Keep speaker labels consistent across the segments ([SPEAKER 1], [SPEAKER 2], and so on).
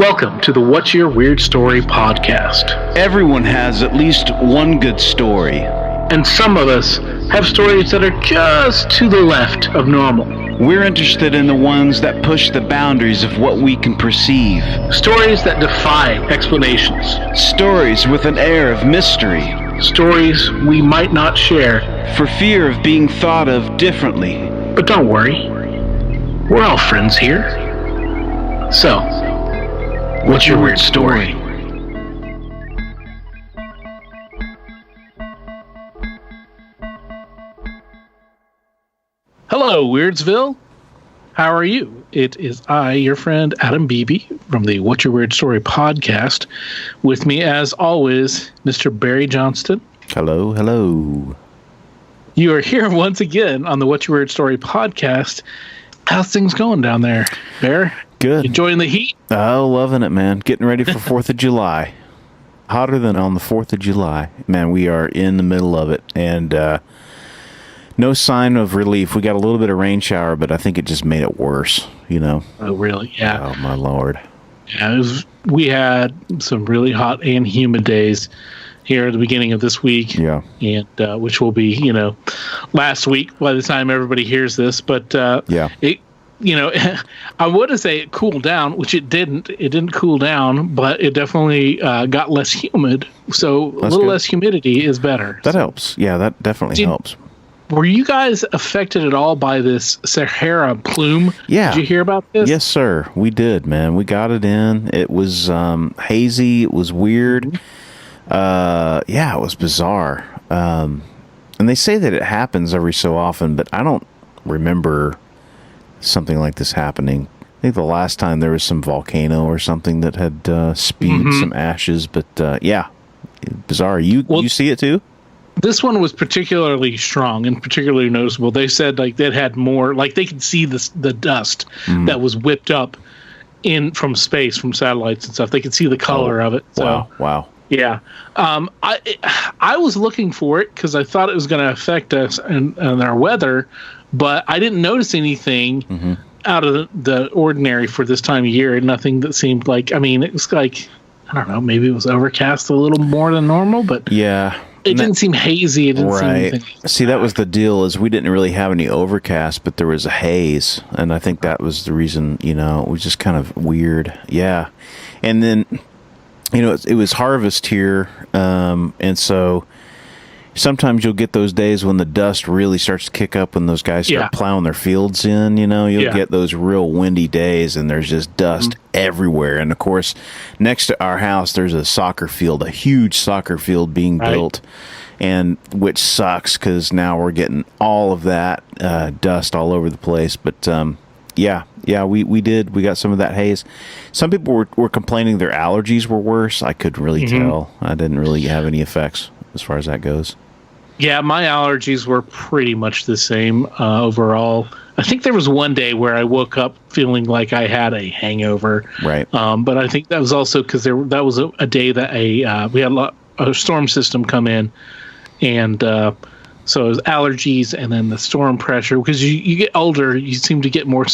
[SPEAKER 1] Welcome to the What's Your Weird Story podcast.
[SPEAKER 2] Everyone has at least one good story.
[SPEAKER 1] And some of us have stories that are just to the left of normal.
[SPEAKER 2] We're interested in the ones that push the boundaries of what we can perceive.
[SPEAKER 1] Stories that defy explanations.
[SPEAKER 2] Stories with an air of mystery.
[SPEAKER 1] Stories we might not share
[SPEAKER 2] for fear of being thought of differently.
[SPEAKER 1] But don't worry, we're all friends here. So, what's your weird story? Hello, Weirdsville. How are you? It is I, your friend Adam Beebe from the What's Your Weird Story podcast. With me, as always, Mr. Barry Johnston.
[SPEAKER 3] Hello, hello.
[SPEAKER 1] You are here once again on the What's Your Weird Story podcast. How's things going down there, Bear?
[SPEAKER 3] Good.
[SPEAKER 1] Enjoying the heat?
[SPEAKER 3] Oh, loving it, man. Getting ready for 4th of July. Hotter than on the 4th of July. Man, we are in the middle of it. And no sign of relief. We got a little bit of rain shower, but I think it just made it worse, you know?
[SPEAKER 1] Oh, really? Yeah.
[SPEAKER 3] Oh, my Lord.
[SPEAKER 1] Yeah, we had some really hot and humid days here at the beginning of this week.
[SPEAKER 3] Yeah.
[SPEAKER 1] And which will be, last week by the time everybody hears this. But
[SPEAKER 3] yeah.
[SPEAKER 1] I would have say it cooled down, which it didn't. It didn't cool down, but it definitely got less humid. So a little less humidity is better.
[SPEAKER 3] That helps. Yeah, that definitely helps.
[SPEAKER 1] Were you guys affected at all by this Sahara plume?
[SPEAKER 3] Yeah.
[SPEAKER 1] Did you hear about this?
[SPEAKER 3] Yes, sir. We did, man. We got it in. It was hazy. It was weird. Yeah, it was bizarre. And they say that it happens every so often, but I don't remember something like this happening. I think the last time there was some volcano or something that had spewed some ashes, but yeah, bizarre. You see it too?
[SPEAKER 1] This one was particularly strong and particularly noticeable. They said like it had more, like they could see the dust that was whipped up from space, from satellites and stuff. They could see the color of it. So,
[SPEAKER 3] wow.
[SPEAKER 1] Yeah. I was looking for it because I thought it was going to affect us and our weather, but I didn't notice anything out of the ordinary for this time of year. Nothing that seemed like, it was like, I don't know, maybe it was overcast a little more than normal, but
[SPEAKER 3] yeah.
[SPEAKER 1] It didn't seem hazy. It didn't seem anything.
[SPEAKER 3] See, that was the deal, is we didn't really have any overcast, but there was a haze, and I think that was the reason, it was just kind of weird. Yeah. And then, it was harvest here, and so sometimes you'll get those days when the dust really starts to kick up when those guys start plowing their fields in, you'll get those real windy days and there's just dust everywhere. And of course, next to our house, there's a huge soccer field being built, and which sucks because now we're getting all of that dust all over the place. But yeah, we got some of that haze. Some people were complaining their allergies were worse. I couldn't really tell. I didn't really have any effects as far as that goes.
[SPEAKER 1] Yeah, my allergies were pretty much the same overall. I think there was one day where I woke up feeling like I had a hangover.
[SPEAKER 3] Right.
[SPEAKER 1] But I think that was also because that was a day that we had a storm system come in, and so it was allergies and then the storm pressure. Because you get older, you seem to get more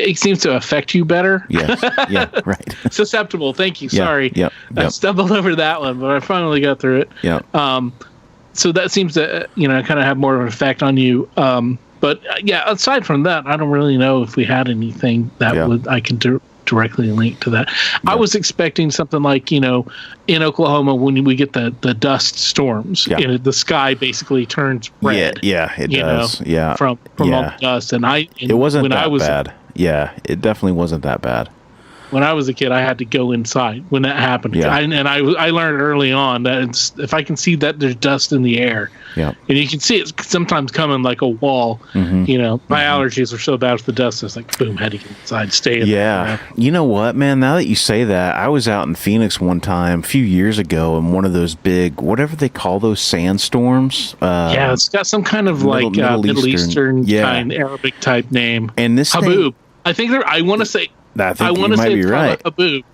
[SPEAKER 1] it seems to affect you better.
[SPEAKER 3] Yeah, right.
[SPEAKER 1] Susceptible. Thank you.
[SPEAKER 3] Yeah,
[SPEAKER 1] Sorry.
[SPEAKER 3] Yep.
[SPEAKER 1] I stumbled over that one, but I finally got through it.
[SPEAKER 3] Yeah.
[SPEAKER 1] So that seems to, kind of have more of an effect on you. But yeah, aside from that, I don't really know if we had anything that I can directly link to that. Yeah. I was expecting something like, in Oklahoma, when we get the dust storms, the sky basically turns red.
[SPEAKER 3] Yeah, it does. Yeah.
[SPEAKER 1] From all the dust.
[SPEAKER 3] It wasn't that bad. Yeah, it definitely wasn't that bad.
[SPEAKER 1] When I was a kid, I had to go inside when that happened.
[SPEAKER 3] Yeah.
[SPEAKER 1] I learned early on that if I can see that there's dust in the air, and you can see it sometimes coming like a wall, my allergies were so bad with the dust, it's like, boom, had to get inside, stay in there.
[SPEAKER 3] You know what, man? Now that you say that, I was out in Phoenix one time a few years ago in one of those big, whatever they call those sandstorms.
[SPEAKER 1] It's got some kind of Middle Eastern kind Arabic type name.
[SPEAKER 3] And this
[SPEAKER 1] Haboob. I think I want to say.
[SPEAKER 3] I think you might be right.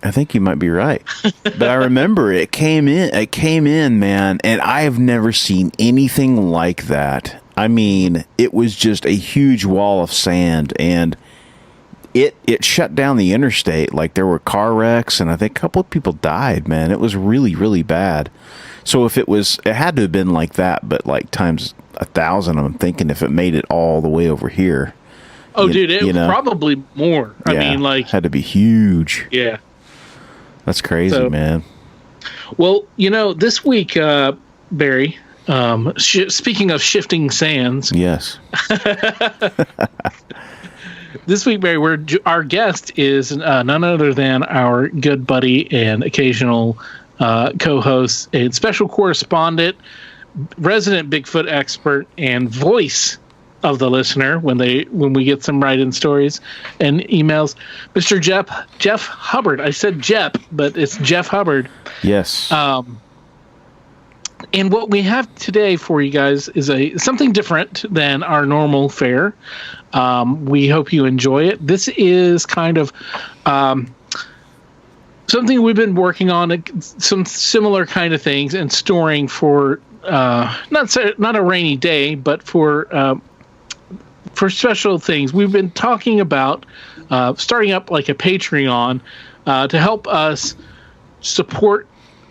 [SPEAKER 3] I think you might be right. But I remember it came in, man, and I have never seen anything like that. I mean, it was just a huge wall of sand, and it shut down the interstate. Like there were car wrecks, and I think a couple of people died, man. It was really, really bad. So if it had to have been like that, but like times 1,000, I'm thinking if it made it all the way over here.
[SPEAKER 1] Oh, dude, it was probably more. I mean, like,
[SPEAKER 3] had to be huge.
[SPEAKER 1] Yeah.
[SPEAKER 3] That's crazy, man.
[SPEAKER 1] Well, this week, Barry, speaking of shifting sands.
[SPEAKER 3] Yes.
[SPEAKER 1] This week, Barry, our guest is none other than our good buddy and occasional co-host and special correspondent, resident Bigfoot expert, and voice of the listener when we get some write-in stories and emails, Mr. Jeff Hubbard. I said Jeff, but it's Jeff Hubbard.
[SPEAKER 3] Yes.
[SPEAKER 1] And what we have today for you guys is something different than our normal fare. We hope you enjoy it. This is kind of something we've been working on, some similar kind of things, and storing for not a rainy day, but for special things. We've been talking about starting up like a Patreon to help us support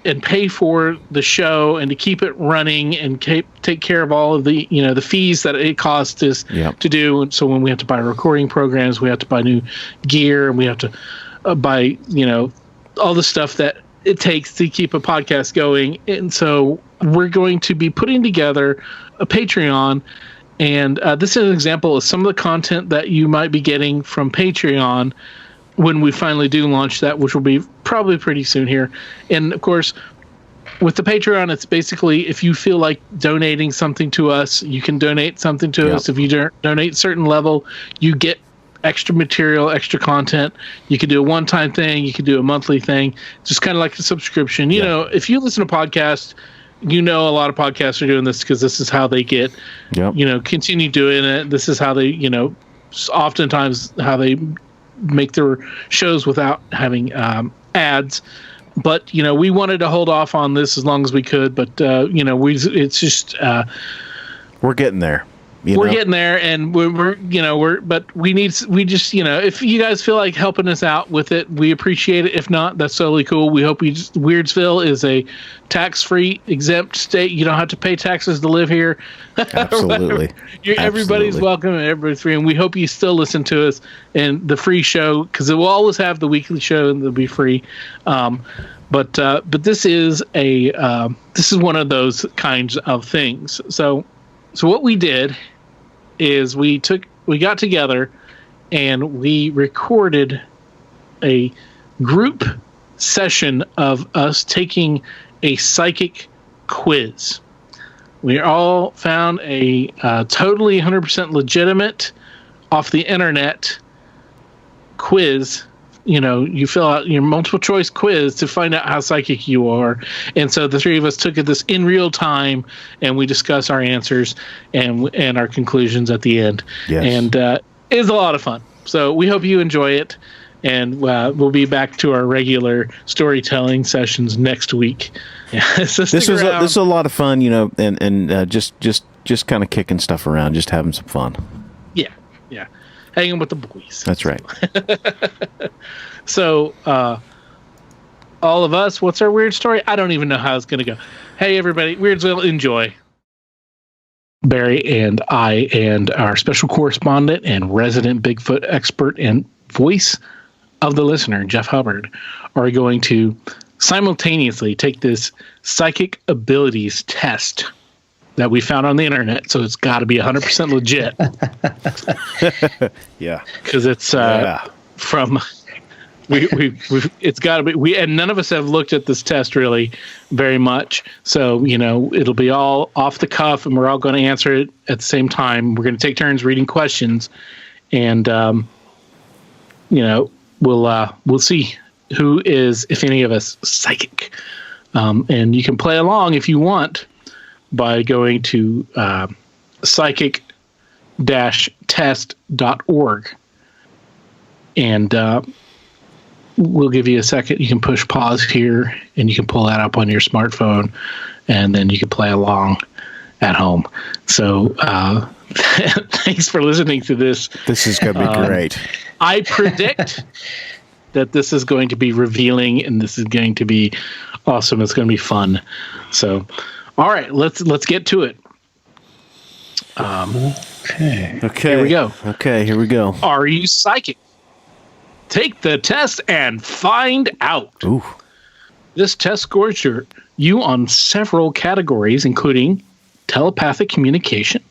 [SPEAKER 1] and pay for the show and to keep it running and take care of all of the the fees that it costs us to do. And so when we have to buy recording programs, we have to buy new gear, and we have to buy all the stuff that it takes to keep a podcast going. And so we're going to be putting together a Patreon. And this is an example of some of the content that you might be getting from Patreon when we finally do launch that, which will be probably pretty soon here. And, of course, with the Patreon, it's basically if you feel like donating something to us, you can donate something to us. If you donate a certain level, you get extra material, extra content. You can do a one-time thing. You can do a monthly thing. Just kind of like a subscription. You know, if you listen to podcasts, a lot of podcasts are doing this because this is how they get, continue doing it. This is how they, oftentimes how they make their shows without having ads. But, we wanted to hold off on this as long as we could. But, it's just...
[SPEAKER 3] we're getting there.
[SPEAKER 1] We're getting there, and if you guys feel like helping us out with it, we appreciate it. If not, that's totally cool. We hope Weirdsville is a tax-free, exempt state. You don't have to pay taxes to live here.
[SPEAKER 3] Absolutely.
[SPEAKER 1] Everybody's welcome and everybody's free, and we hope you still listen to us and the free show, because it will always have the weekly show and it'll be free. But this is one of those kinds of things. So what we did is we got together and we recorded a group session of us taking a psychic quiz. We all found a totally 100% legitimate off the internet quiz. You fill out your multiple choice quiz to find out how psychic you are. And so the three of us took this in real time, and we discussed our answers and our conclusions at the end.
[SPEAKER 3] Yes.
[SPEAKER 1] And it was a lot of fun. So we hope you enjoy it. And we'll be back to our regular storytelling sessions next week. So this was
[SPEAKER 3] a lot of fun, and just kind of kicking stuff around, just having some fun.
[SPEAKER 1] Yeah. Hanging with the boys.
[SPEAKER 3] That's right.
[SPEAKER 1] So, all of us, what's our weird story? I don't even know how it's going to go. Hey, everybody, Weirdsville, enjoy. Barry and I and our special correspondent and resident Bigfoot expert and voice of the listener, Jeff Hubbard, are going to simultaneously take this psychic abilities test that we found on the internet, so it's got to be 100% legit.
[SPEAKER 3] Yeah,
[SPEAKER 1] because it's from it's got to be and none of us have looked at this test really very much, so it'll be all off the cuff, and we're all going to answer it at the same time. We're going to take turns reading questions, and we'll see who is, if any of us, psychic. And you can play along if you want by going to psychic-test.org. And we'll give you a second. You can push pause here, and you can pull that up on your smartphone, and then you can play along. at home. So thanks for listening to this.
[SPEAKER 3] This is going to be great.
[SPEAKER 1] I predict that this is going to be revealing, and this is going to be awesome. It's going to be fun. So, all right, let's get to it.
[SPEAKER 4] Okay.
[SPEAKER 1] Here we go.
[SPEAKER 3] Okay, here we go.
[SPEAKER 1] Are you psychic? Take the test and find out.
[SPEAKER 3] Ooh.
[SPEAKER 1] This test scores you on several categories, including telepathic communication,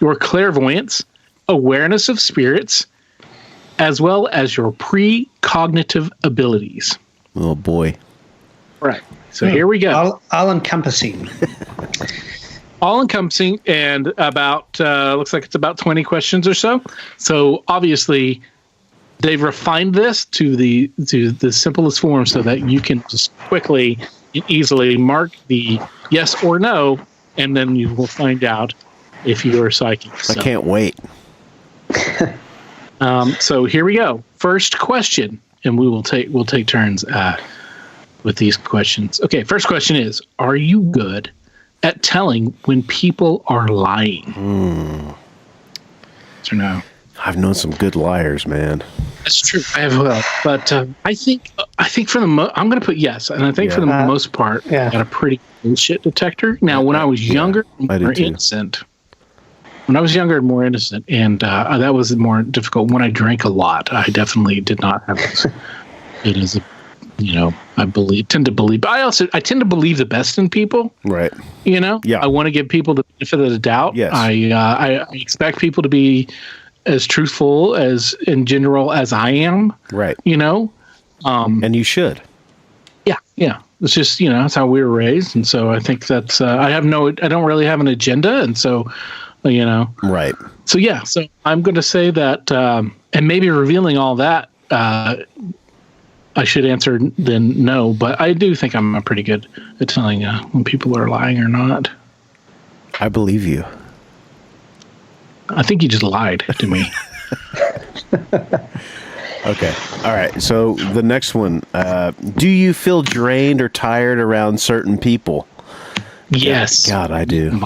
[SPEAKER 1] your clairvoyance, awareness of spirits, as well as your precognitive abilities.
[SPEAKER 3] Oh, boy.
[SPEAKER 1] Right. So here we go.
[SPEAKER 4] All encompassing.
[SPEAKER 1] All encompassing, and about looks like it's about 20 questions or so. So obviously, they've refined this to the simplest form so that you can just quickly and easily mark the yes or no, and then you will find out if you are psychic.
[SPEAKER 3] I can't wait.
[SPEAKER 1] So here we go. First question, and we'll take turns with these questions. Okay, first question is: are you good at telling when people are lying? Yes or no?
[SPEAKER 3] I've known some good liars, man.
[SPEAKER 1] That's true. I have well, but I think for the I'm going to put yes, and I think for the most part, I got a pretty bullshit detector. Now, when I was younger, more innocent. When I was younger and more innocent, and that was more difficult. When I drank a lot, I definitely did not have it as a, I tend to believe. But I tend to believe the best in people.
[SPEAKER 3] Right.
[SPEAKER 1] I want to give people the benefit of the doubt.
[SPEAKER 3] Yes.
[SPEAKER 1] I expect people to be as truthful as in general as I am.
[SPEAKER 3] Right.
[SPEAKER 1] And
[SPEAKER 3] you should.
[SPEAKER 1] Yeah. It's just, that's how we were raised. And so I think that's, I don't really have an agenda. And so,
[SPEAKER 3] Right.
[SPEAKER 1] So, yeah. So I'm going to say that, and maybe revealing all that, I should answer then no, but I do think I'm pretty good at telling when people are lying or not.
[SPEAKER 3] I believe you.
[SPEAKER 1] I think you just lied to me.
[SPEAKER 3] Okay. All right. So the next one, do you feel drained or tired around certain people?
[SPEAKER 1] Yes.
[SPEAKER 3] God, I do.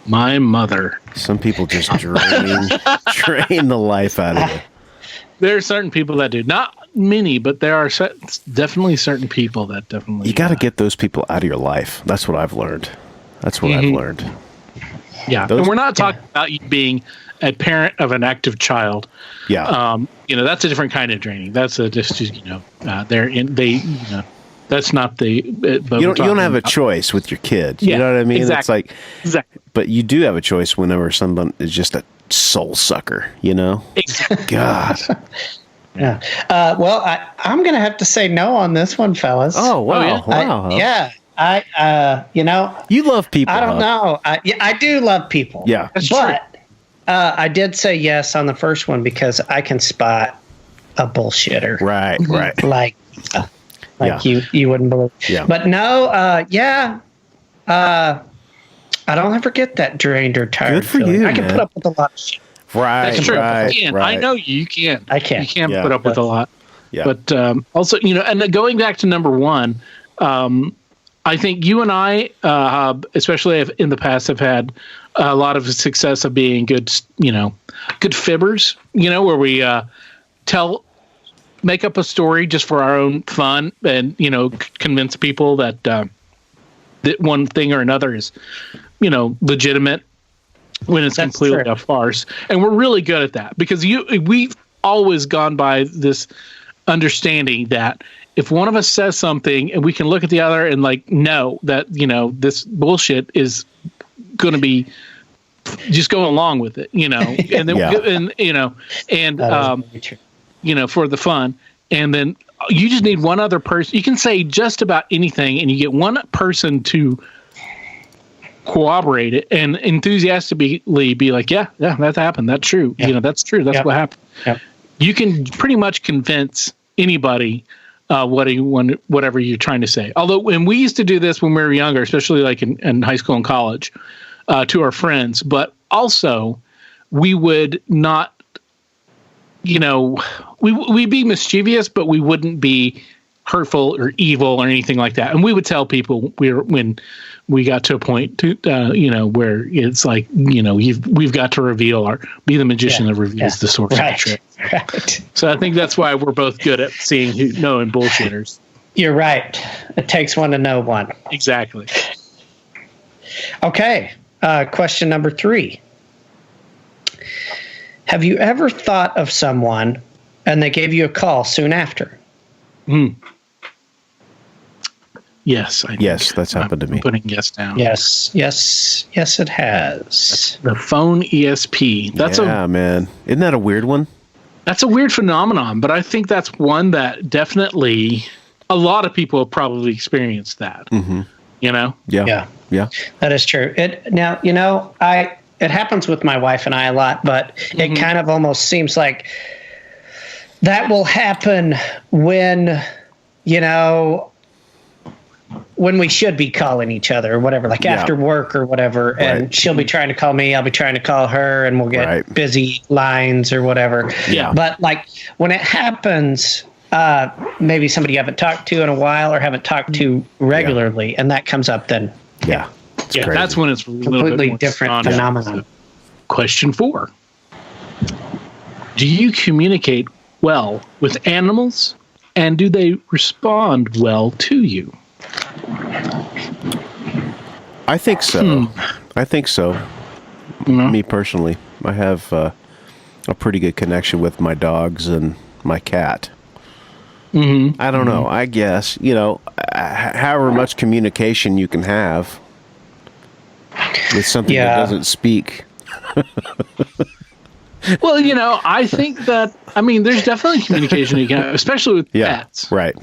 [SPEAKER 1] My mother.
[SPEAKER 3] Some people just drain the life out of you.
[SPEAKER 1] There are certain people that do. Not many, but there are definitely certain people that definitely.
[SPEAKER 3] You got to get those people out of your life. That's what I've learned. I've learned.
[SPEAKER 1] Yeah. And we're not talking about you being a parent of an active child.
[SPEAKER 3] Yeah.
[SPEAKER 1] That's a different kind of draining. That's that's not the.
[SPEAKER 3] You don't have a choice with your kid. You know what I mean?
[SPEAKER 1] Exactly.
[SPEAKER 3] It's like, but you do have a choice whenever someone is just a soul sucker.
[SPEAKER 1] Exactly.
[SPEAKER 3] God.
[SPEAKER 4] Yeah. Well, I'm going to have to say no on this one, fellas.
[SPEAKER 3] Oh wow! You love people.
[SPEAKER 4] I don't know. I do love people.
[SPEAKER 3] Yeah,
[SPEAKER 1] that's
[SPEAKER 4] true.
[SPEAKER 1] But
[SPEAKER 4] I did say yes on the first one because I can spot a bullshitter.
[SPEAKER 3] Right.
[SPEAKER 4] You wouldn't believe.
[SPEAKER 3] Yeah.
[SPEAKER 4] But no, I don't ever get that drained or tired.
[SPEAKER 3] Good for
[SPEAKER 4] feeling.
[SPEAKER 3] you,
[SPEAKER 4] I can
[SPEAKER 3] man.
[SPEAKER 4] put up with a lot of shit.
[SPEAKER 3] Right.
[SPEAKER 1] that's true.
[SPEAKER 3] Right,
[SPEAKER 1] You can.
[SPEAKER 3] right.
[SPEAKER 1] I know you can.
[SPEAKER 4] I can.
[SPEAKER 1] You can
[SPEAKER 3] Yeah.
[SPEAKER 1] put up with a lot.
[SPEAKER 3] Yeah.
[SPEAKER 1] But also, and going back to number one, I think you and I, especially in the past, have had a lot of success of being good, good fibbers, where we make up a story just for our own fun and, convince people that that one thing or another is, legitimate when it's
[SPEAKER 4] That's
[SPEAKER 1] completely
[SPEAKER 4] true.
[SPEAKER 1] a farce. And we're really good at that because we've always gone by this understanding that if one of us says something and we can look at the other and know that, this bullshit is going to be just going along with it, and then, for the fun. And then you just need one other person. You can say just about anything and you get one person to corroborate it and enthusiastically be like, yeah, that happened. That's true.
[SPEAKER 4] Yeah.
[SPEAKER 1] That's true. That's what happened.
[SPEAKER 4] Yep.
[SPEAKER 1] You can pretty much convince anybody whatever you're trying to say. Although when we used to do this when we were younger, especially in high school and college, to our friends, but also we would not, we'd be mischievous, but we wouldn't be hurtful or evil or anything like that. And we would tell people when we got to a point to, where it's like, we've got to be the magician that reveals the source of the trick.
[SPEAKER 4] Right.
[SPEAKER 1] So I think that's why we're both good at knowing bullshitters.
[SPEAKER 4] You're right. It takes one to know one.
[SPEAKER 1] Exactly.
[SPEAKER 4] Okay. Question number 3. Have you ever thought of someone and they gave you a call soon after?
[SPEAKER 1] Yes.
[SPEAKER 3] Yes, that's happened to me.
[SPEAKER 1] I'm putting yes down.
[SPEAKER 4] Yes, it has.
[SPEAKER 1] The phone ESP.
[SPEAKER 3] Man. Isn't that a weird one?
[SPEAKER 1] That's a weird phenomenon, but I think that's one that definitely a lot of people have probably experienced that.
[SPEAKER 3] Mm-hmm.
[SPEAKER 1] Yeah.
[SPEAKER 3] Yeah.
[SPEAKER 4] That is true. It happens with my wife and I a lot, but it kind of almost seems like that will happen when we should be calling each other or whatever, like after work or whatever, and she'll be trying to call me, I'll be trying to call her, and we'll get busy lines or whatever.
[SPEAKER 1] Yeah.
[SPEAKER 4] But like when it happens, maybe somebody you haven't talked to in a while or haven't talked to regularly, and that comes up then.
[SPEAKER 3] Yeah.
[SPEAKER 1] Yeah,
[SPEAKER 3] crazy.
[SPEAKER 1] that's when it's a little
[SPEAKER 4] Completely
[SPEAKER 1] bit more
[SPEAKER 4] different phenomenon.
[SPEAKER 1] Question 4. Do you communicate well with animals, and do they respond well to you?
[SPEAKER 3] I think so. Me personally, I have a pretty good connection with my dogs and my cat. I don't know. I guess, however much communication you can have with something that doesn't speak.
[SPEAKER 1] Well, I think that, there's definitely communication you can have, especially with pets.
[SPEAKER 3] Right.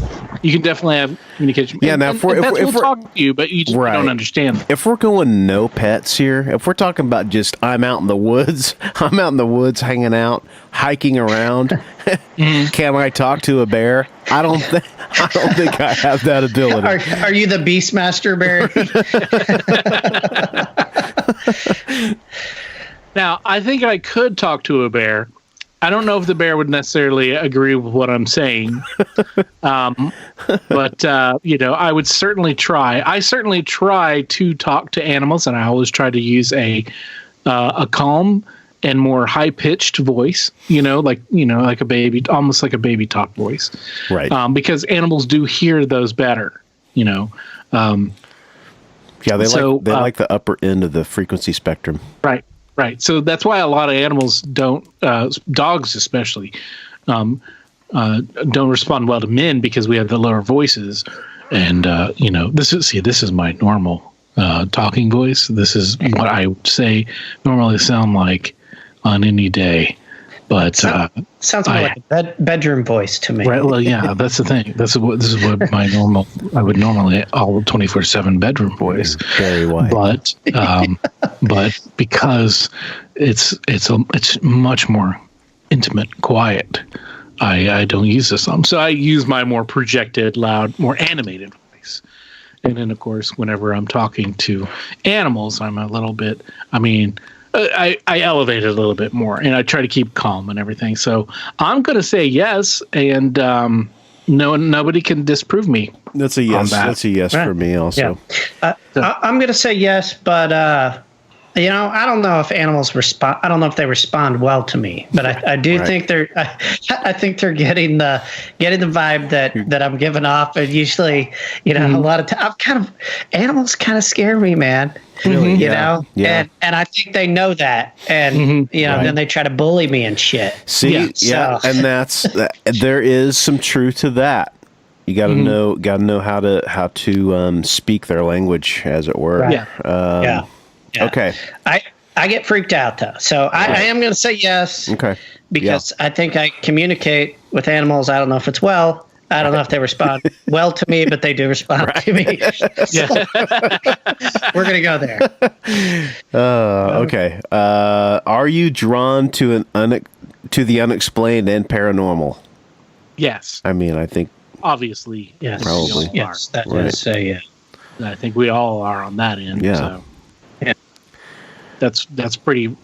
[SPEAKER 1] You can definitely have communication.
[SPEAKER 3] Yeah, now
[SPEAKER 1] and pets will talk to you, but you just don't understand them.
[SPEAKER 3] If we're going no pets here, if we're talking about just I'm out in the woods hanging out, hiking around, can I talk to a bear? I don't think I have that ability.
[SPEAKER 4] Are you the Beastmaster, Barry?
[SPEAKER 1] Now, I think I could talk to a bear. I don't know if the bear would necessarily agree with what I'm saying. But I would certainly try. I certainly try to talk to animals, and I always try to use a calm and more high-pitched voice, like a baby, almost like a baby talk voice.
[SPEAKER 3] Right.
[SPEAKER 1] Because animals do hear those better,
[SPEAKER 3] they like the upper end of the frequency spectrum.
[SPEAKER 1] Right. Right. So that's why a lot of animals don't, dogs especially, don't respond well to men, because we have the lower voices. And, this is my normal talking voice. This is what I would say normally sound like on any day. But
[SPEAKER 4] sounds more like a bedroom voice to me.
[SPEAKER 1] Right. Well, yeah, that's the thing. This is what I would normally all 24/7 bedroom voice.
[SPEAKER 3] Very wide.
[SPEAKER 1] But because it's much more intimate, quiet, I don't use this. So I use my more projected, loud, more animated voice. And then, of course, whenever I'm talking to animals, I'm a little bit. I elevate it a little bit more, and I try to keep calm and everything. So I'm going to say yes, and nobody can disprove me.
[SPEAKER 3] That's a yes. That's a yes for me also.
[SPEAKER 4] Yeah. I'm going to say yes, but I don't know if animals respond. I don't know if they respond well to me, but I do think they're. I think they're getting the vibe that I'm giving off, and usually, a lot of times, animals kind of scare me, man.
[SPEAKER 3] Really?
[SPEAKER 4] Yeah. And I think they know that, and then they try to bully me and shit.
[SPEAKER 3] See, and there is some truth to that. You got to know how to speak their language, as it were.
[SPEAKER 4] Right. Yeah.
[SPEAKER 3] Okay.
[SPEAKER 4] I get freaked out though, so I am going to say yes.
[SPEAKER 3] Okay.
[SPEAKER 4] Because I think I communicate with animals. I don't know if it's well. I don't know if they respond well to me, but they do respond to me. So, we're going to go there.
[SPEAKER 3] Okay. Are you drawn to to the unexplained and paranormal?
[SPEAKER 1] Yes.
[SPEAKER 3] I think
[SPEAKER 1] obviously.
[SPEAKER 4] Yes.
[SPEAKER 3] Probably.
[SPEAKER 4] Yes. That is yeah.
[SPEAKER 1] I think we all are on that end.
[SPEAKER 3] Yeah.
[SPEAKER 1] So. That's pretty.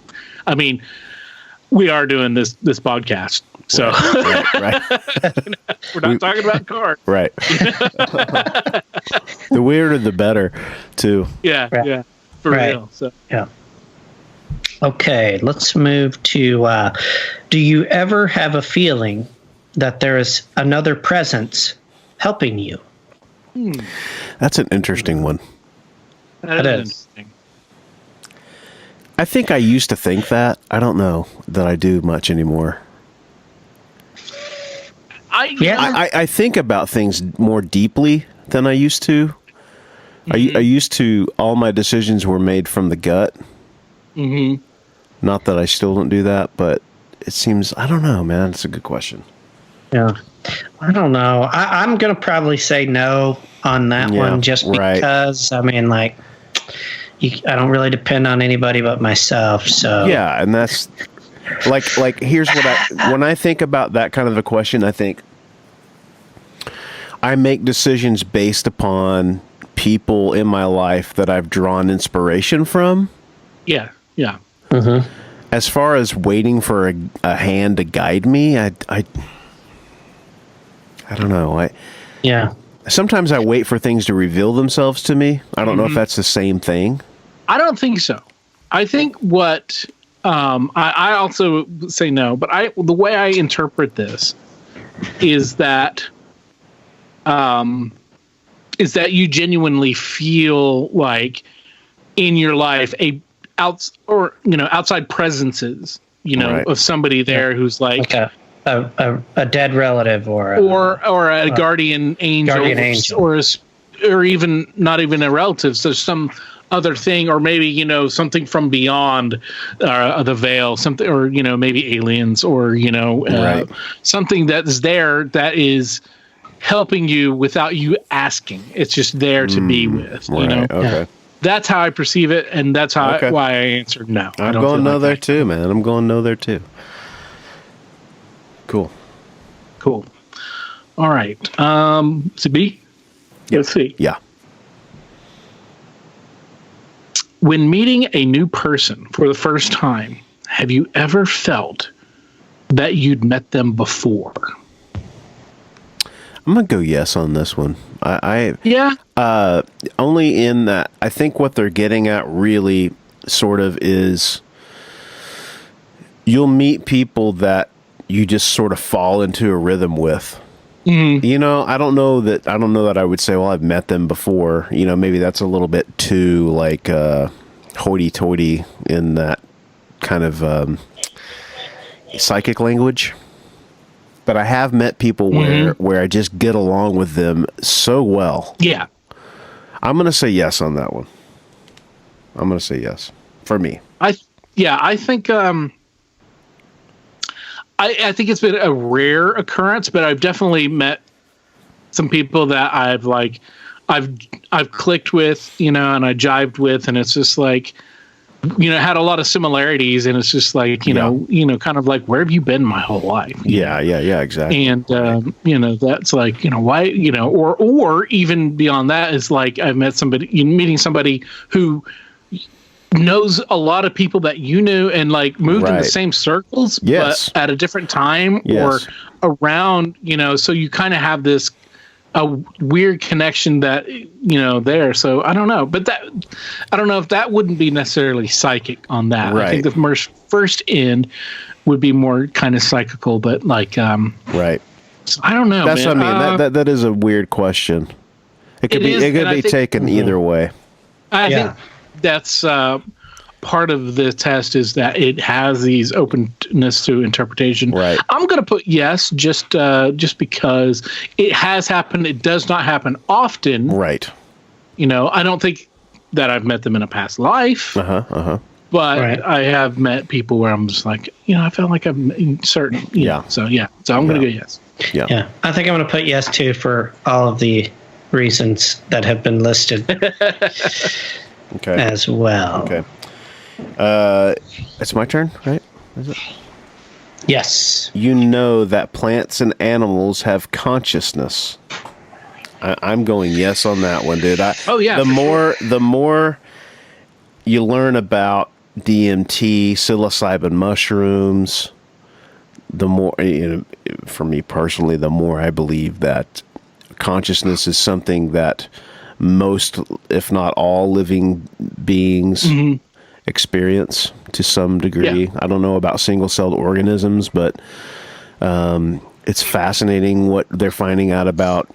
[SPEAKER 1] we are doing this podcast. So
[SPEAKER 3] Right.
[SPEAKER 1] we're not talking about cars.
[SPEAKER 3] Right. The weirder, the better, too.
[SPEAKER 1] Yeah,
[SPEAKER 4] Right.
[SPEAKER 1] yeah, for
[SPEAKER 4] Right.
[SPEAKER 1] real. So
[SPEAKER 4] Yeah. Okay, let's move to do you ever have a feeling that there is another presence helping you?
[SPEAKER 5] That's an interesting one.
[SPEAKER 1] that
[SPEAKER 4] is.
[SPEAKER 1] interesting.
[SPEAKER 5] I think I used to think that. I don't know that I do much anymore.
[SPEAKER 4] Yeah.
[SPEAKER 5] I think about things more deeply than I used to. I used to, all my decisions were made from the gut.
[SPEAKER 1] Mm-hmm.
[SPEAKER 5] Not that I still don't do that, but it seems, I don't know, man. It's a good question.
[SPEAKER 4] Yeah. I don't know. I'm going to probably say no on that
[SPEAKER 5] Yeah,
[SPEAKER 4] one just
[SPEAKER 5] right.
[SPEAKER 4] because, I mean, like, I don't really depend on anybody but myself. So,
[SPEAKER 5] Yeah, and that's like here's what when I think about that kind of a question, I think I make decisions based upon people in my life that I've drawn inspiration from.
[SPEAKER 1] Yeah, yeah.
[SPEAKER 5] As far as waiting for a hand to guide me, I don't know.
[SPEAKER 4] yeah.
[SPEAKER 5] Sometimes I wait for things to reveal themselves to me. I don't know if that's the same thing.
[SPEAKER 1] I don't think so. I think what I also say no, but the way I interpret this is that you genuinely feel like in your life outside presences,
[SPEAKER 5] Right.
[SPEAKER 1] of somebody there who's like
[SPEAKER 4] a dead relative or
[SPEAKER 1] a guardian angel,
[SPEAKER 4] guardian angel.
[SPEAKER 1] or even not even a relative, so some other thing, or maybe something from beyond the veil, something, or maybe aliens, or
[SPEAKER 5] Right.
[SPEAKER 1] something that's there that is helping you without you asking. It's just there to be with.
[SPEAKER 5] Right. Okay.
[SPEAKER 1] That's how I perceive it, and that's how
[SPEAKER 5] Okay.
[SPEAKER 1] why I answered no. I
[SPEAKER 5] I'm
[SPEAKER 1] don't
[SPEAKER 5] going
[SPEAKER 1] feel
[SPEAKER 5] no
[SPEAKER 1] like
[SPEAKER 5] there
[SPEAKER 1] that.
[SPEAKER 5] too, man. I'm going no there too. Cool.
[SPEAKER 1] Cool. All right. So B. Let's see.
[SPEAKER 5] Yeah.
[SPEAKER 1] When meeting a new person for the first time, have you ever felt that you'd met them before?
[SPEAKER 5] I'm gonna go yes on this one.
[SPEAKER 1] Yeah.
[SPEAKER 5] Only in that I think what they're getting at really sort of is you'll meet people that you just sort of fall into a rhythm with.
[SPEAKER 1] Mm-hmm.
[SPEAKER 5] I don't know that I would say, well, I've met them before. Maybe that's a little bit too like hoity-toity in that kind of psychic language. But I have met people where I just get along with them so well.
[SPEAKER 1] Yeah.
[SPEAKER 5] I'm going to say yes on that one. I'm going to say yes for me.
[SPEAKER 1] I think I think it's been a rare occurrence, but I've definitely met some people that I've clicked with, and I jived with, and it's just like, had a lot of similarities, and it's just like, kind of like, where have you been my whole life?
[SPEAKER 5] Yeah, exactly.
[SPEAKER 1] And that's like, why, or even beyond that is like, I've met meeting somebody who knows a lot of people that you knew and like moved in the same circles,
[SPEAKER 5] Yes.
[SPEAKER 1] but at a different time
[SPEAKER 5] Yes.
[SPEAKER 1] or around, so you kind of have this a weird connection that, there. So I don't know, but I don't know if that wouldn't be necessarily psychic on that.
[SPEAKER 5] Right.
[SPEAKER 1] I think the first end would be more kind of psychical, but like,
[SPEAKER 5] Right.
[SPEAKER 1] I don't know.
[SPEAKER 5] That's
[SPEAKER 1] man.
[SPEAKER 5] what I mean. That is a weird question. It could
[SPEAKER 1] It is,
[SPEAKER 5] it could
[SPEAKER 1] and I
[SPEAKER 5] be
[SPEAKER 1] think-
[SPEAKER 5] taken either way.
[SPEAKER 1] I think that's part of the test is that it has these openness to interpretation.
[SPEAKER 3] Right.
[SPEAKER 1] I'm going to put yes, just because it has happened. It does not happen often.
[SPEAKER 5] Right.
[SPEAKER 1] I don't think that I've met them in a past life. But
[SPEAKER 4] Right.
[SPEAKER 1] I have met people where I'm just like, I felt like I'm certain.
[SPEAKER 5] Yeah.
[SPEAKER 1] So I'm going to go yes.
[SPEAKER 5] Yeah.
[SPEAKER 4] Yeah, I think I'm going to put yes too for all of the reasons that have been listed
[SPEAKER 5] Okay.
[SPEAKER 4] as well.
[SPEAKER 5] Okay. It's my turn, right? Is it?
[SPEAKER 4] Yes.
[SPEAKER 5] You know that plants and animals have consciousness. I'm going yes on that one, dude.
[SPEAKER 1] Oh, yeah,
[SPEAKER 5] The
[SPEAKER 1] for
[SPEAKER 5] more you learn about DMT, psilocybin mushrooms, the more, for me personally, the more I believe that consciousness is something that most, if not all, living beings experience to some degree. I don't know about single-celled organisms, but it's fascinating what they're finding out about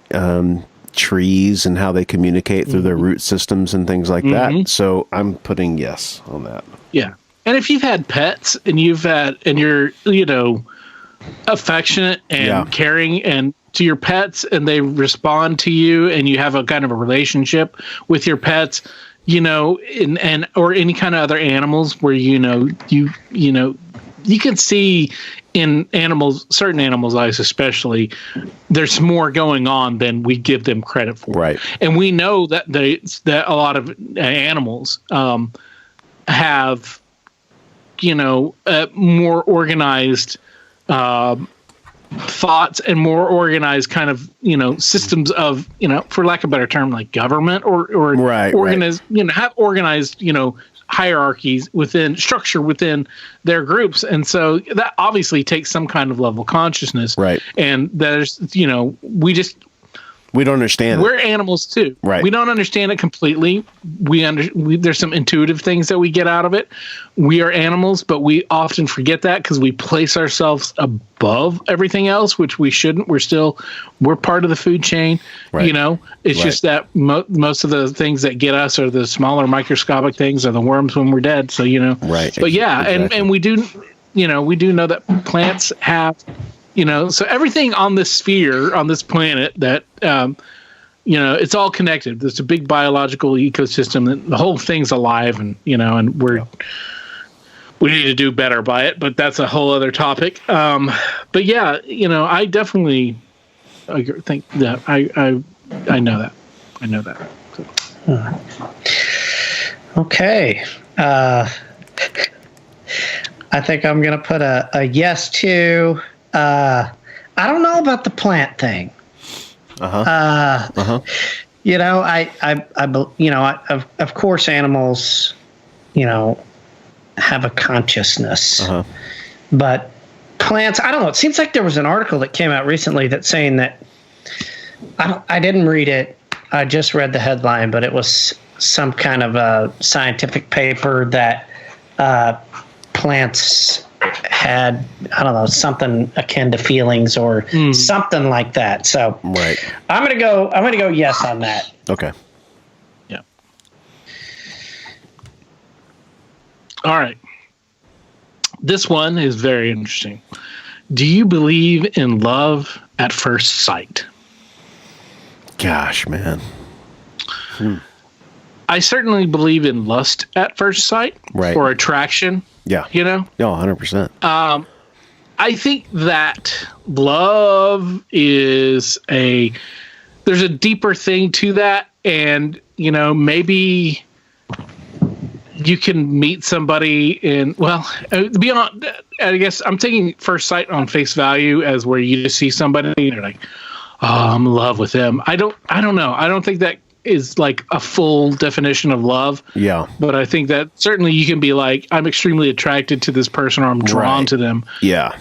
[SPEAKER 5] trees and how they communicate through their root systems and things like that. So I'm putting yes on that.
[SPEAKER 1] Yeah. And if you've had pets and you're, affectionate and caring and to your pets, and they respond to you, and you have a kind of a relationship with your pets, and or any kind of other animals where you can see in animals, certain animals' eyes especially, there's more going on than we give them credit for.
[SPEAKER 5] Right.
[SPEAKER 1] And we know that that a lot of animals have more organized thoughts and more organized kind of systems of for lack of a better term, like government or organized have organized hierarchies within structure within their groups, and so that obviously takes some kind of level of consciousness,
[SPEAKER 5] right?
[SPEAKER 1] And there's
[SPEAKER 5] we don't understand
[SPEAKER 1] we're animals too,
[SPEAKER 5] right?
[SPEAKER 1] We don't understand it completely. There's some intuitive things that we get out of it. We are animals, but we often forget that because we place ourselves above everything else, which we shouldn't. We're part of the food chain.
[SPEAKER 5] Right.
[SPEAKER 1] It's just that most of the things that get us are the smaller microscopic things, or the worms when we're dead. So
[SPEAKER 5] right.
[SPEAKER 1] But yeah,
[SPEAKER 5] exactly.
[SPEAKER 1] and we do know that plants have. So everything on this sphere, on this planet, that it's all connected. There's a big biological ecosystem, and the whole thing's alive, and and we need to do better by it. But that's a whole other topic. But yeah, I definitely think that I know that. I know that. So.
[SPEAKER 4] Okay. I think I'm going to put a yes to. I don't know about the plant thing. Of course animals, have a consciousness, but plants, I don't know. It seems like there was an article that came out recently that's saying that I didn't read it. I just read the headline, but it was some kind of a scientific paper that, plants had, I don't know, something akin to feelings or something like that. So
[SPEAKER 5] right.
[SPEAKER 4] I'm gonna go yes on that.
[SPEAKER 5] Okay.
[SPEAKER 1] Yeah. All right. This one is very interesting. Do you believe in love at first sight?
[SPEAKER 5] Gosh, man.
[SPEAKER 1] I certainly believe in lust at first sight,
[SPEAKER 5] right,
[SPEAKER 1] or attraction.
[SPEAKER 5] Yeah.
[SPEAKER 1] No,
[SPEAKER 5] 100%.
[SPEAKER 1] I think that love is there's a deeper thing to that. And, maybe you can meet somebody beyond, I guess I'm taking first sight on face value as where you just see somebody and you're like, oh, I'm in love with them. I don't know. I don't think that is like a full definition of love.
[SPEAKER 5] Yeah.
[SPEAKER 1] But I think that certainly you can be like, I'm extremely attracted to this person, or I'm drawn to them.
[SPEAKER 5] Yeah.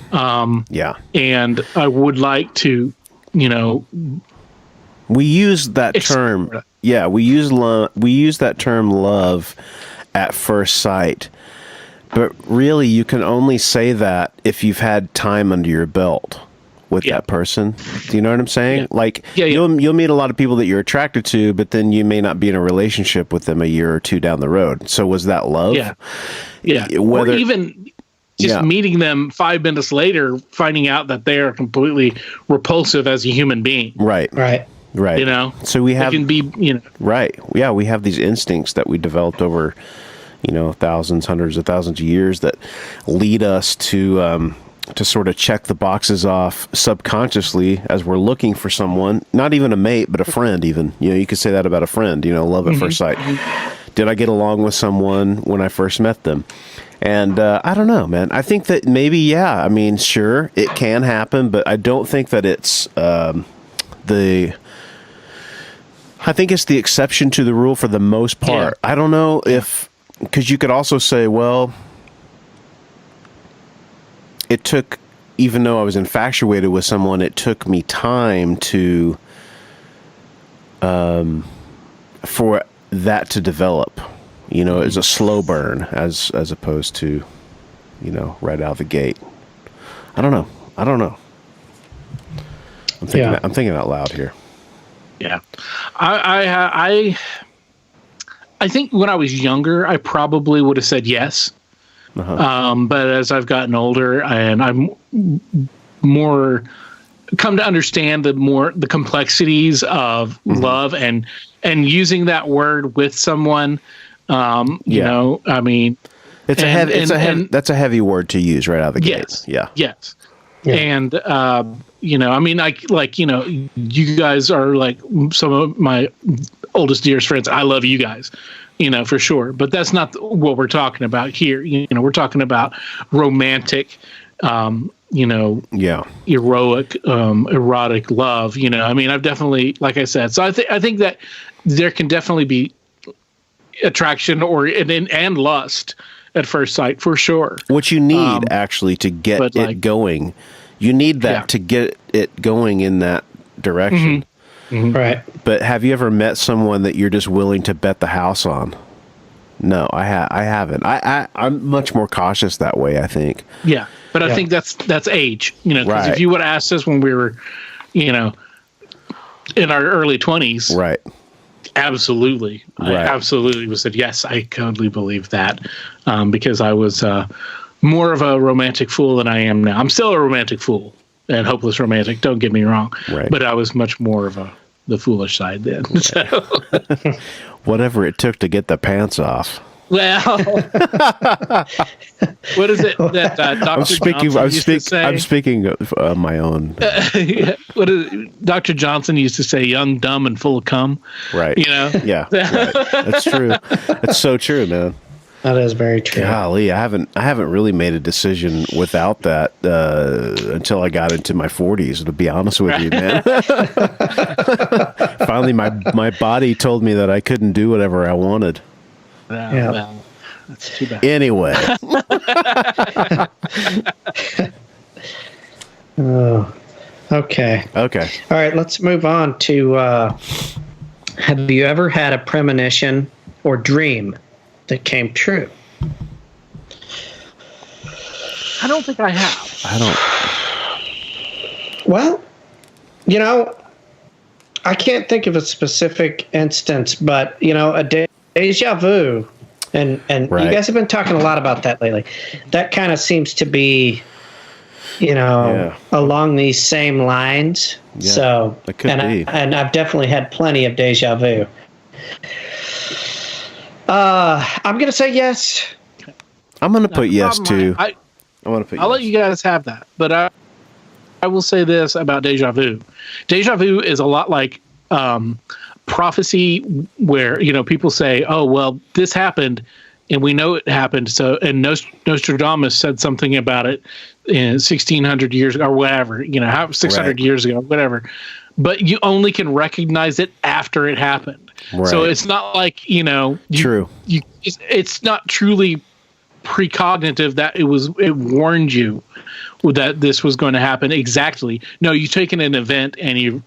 [SPEAKER 1] Yeah. And I would like to,
[SPEAKER 5] we use that term. Yeah. We use that term love at first sight, but really you can only say that if you've had time under your belt with that person. Do you know what I'm saying?
[SPEAKER 1] Yeah.
[SPEAKER 5] You'll meet a lot of people that you're attracted to, but then you may not be in a relationship with them a year or two down the road. So was that love?
[SPEAKER 1] Yeah. Or even just meeting them 5 minutes later, finding out that they are completely repulsive as a human being.
[SPEAKER 5] Right. So we have,
[SPEAKER 1] it can be,
[SPEAKER 5] right. Yeah. We have these instincts that we developed over, thousands, hundreds of thousands of years that lead us to sort of check the boxes off subconsciously as we're looking for someone, not even a mate, but a friend even. You could say that about a friend, love at first sight. Did I get along with someone when I first met them? And I don't know, man. I think that maybe, sure, it can happen, but I don't think that it's I think it's the exception to the rule for the most part. Yeah. I don't know if because you could also say, well, it took, even though I was infatuated with someone, it took me time to, for that to develop. You know, it's a slow burn as opposed to, you know, right out of the gate. I don't know. I'm thinking out loud here.
[SPEAKER 1] Yeah, I think when I was younger, I probably would have said yes. But as I've gotten older and I'm more come to understand the complexities of love and using that word with someone, you know, I mean,
[SPEAKER 5] that's a heavy word to use right out of the gate.
[SPEAKER 1] Yes. And, you know, I mean, like, you know, you guys are like some of my oldest, dearest friends. I love you guys, you know, for sure. But that's not what we're talking about here. You know, we're talking about romantic, you know, heroic, erotic love. You know, I mean, I've definitely, like I said, so I think that there can definitely be attraction and lust at first sight, for sure.
[SPEAKER 5] What you need actually to get it going, you need that to get it going in that direction.
[SPEAKER 4] Right.
[SPEAKER 5] But have you ever met someone that you're just willing to bet the house on? No, I haven't. I'm much more cautious that way, I think.
[SPEAKER 1] Yeah, but I think that's age. You know, because if you would have asked us when we were, you know, in our early 20s,
[SPEAKER 5] right?
[SPEAKER 1] Absolutely, I absolutely would said yes. I totally believe that, because I was more of a romantic fool than I am now. I'm still a romantic fool and hopeless romantic. Don't get me wrong, but I was much more of the foolish side then. So.
[SPEAKER 5] Whatever it took to get the pants off.
[SPEAKER 1] Well, what is it that
[SPEAKER 5] I'm speaking of my own.
[SPEAKER 1] What is Dr. Johnson used to say? Young, dumb, and full of cum.
[SPEAKER 5] Right.
[SPEAKER 1] You know.
[SPEAKER 5] Yeah. Right. That's true. That's so true, man.
[SPEAKER 4] That is very true.
[SPEAKER 5] Golly, I haven't really made a decision without that until I got into my 40s. To be honest with you, man. Finally, my body told me that I couldn't do whatever I wanted.
[SPEAKER 1] Well, that's too bad.
[SPEAKER 5] Anyway.
[SPEAKER 4] Okay.
[SPEAKER 5] All
[SPEAKER 4] right, let's move on to have you ever had a premonition or dream that came true?
[SPEAKER 1] I don't think I have.
[SPEAKER 4] Well, you know, I can't think of a specific instance, but, you know, a deja vu, and you guys have been talking a lot about that lately. That kind of seems to be, you know, along these same lines.
[SPEAKER 5] Yeah,
[SPEAKER 4] so,
[SPEAKER 5] it could be.
[SPEAKER 4] And I've definitely had plenty of deja vu. I'm going to say yes.
[SPEAKER 5] I'm going to put yes too.
[SPEAKER 1] I want to put. I'll let you guys have that, but I will say this about deja vu. Deja vu is a lot like prophecy, where, you know, people say, "Oh, well, this happened, and we know it happened." So, and Nostradamus said something about it in 1600 years or whatever, you know, 600 years ago, whatever. But you only can recognize it after it happened. Right. So it's not like, you know, it's not truly precognitive that it warned you that this was going to happen exactly. No, you've taken an event and you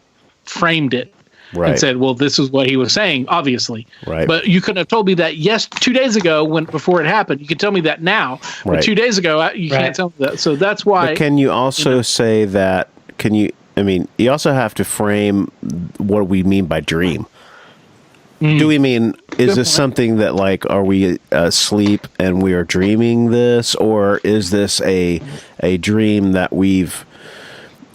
[SPEAKER 1] framed it and said, well, this is what he was saying, obviously. Right. But you couldn't have told me that 2 days ago before it happened. You can tell me that now. Right. But 2 days ago, you can't tell me that. So that's why.
[SPEAKER 5] But can you also say that, you also have to frame what we mean by dream. Do we mean, is this something that, like, are we asleep and we are dreaming this? Or is this a dream that we've,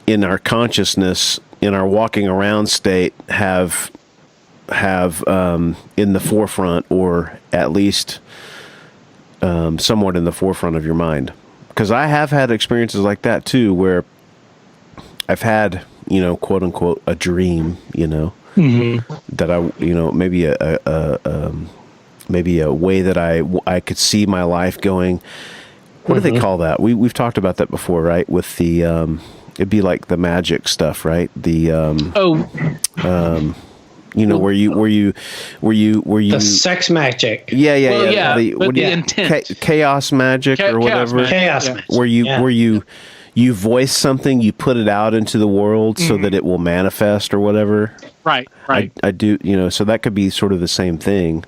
[SPEAKER 5] in our consciousness, in our walking around state, have in the forefront, or at least somewhat in the forefront of your mind? Because I have had experiences like that too, where I've had, you know, quote unquote, a dream, you know, that I, you know, maybe a way that I could see my life going. What do they call that? We've talked about that before, right? With the it'd be like the magic stuff, right? The You know, were you
[SPEAKER 4] the sex magic.
[SPEAKER 1] Well,
[SPEAKER 5] what do you,
[SPEAKER 1] intent.
[SPEAKER 5] chaos magic or whatever.
[SPEAKER 4] Chaos magic.
[SPEAKER 5] Where you voice something, you put it out into the world so that it will manifest or whatever.
[SPEAKER 1] Right.
[SPEAKER 5] I do, so that could be sort of the same thing.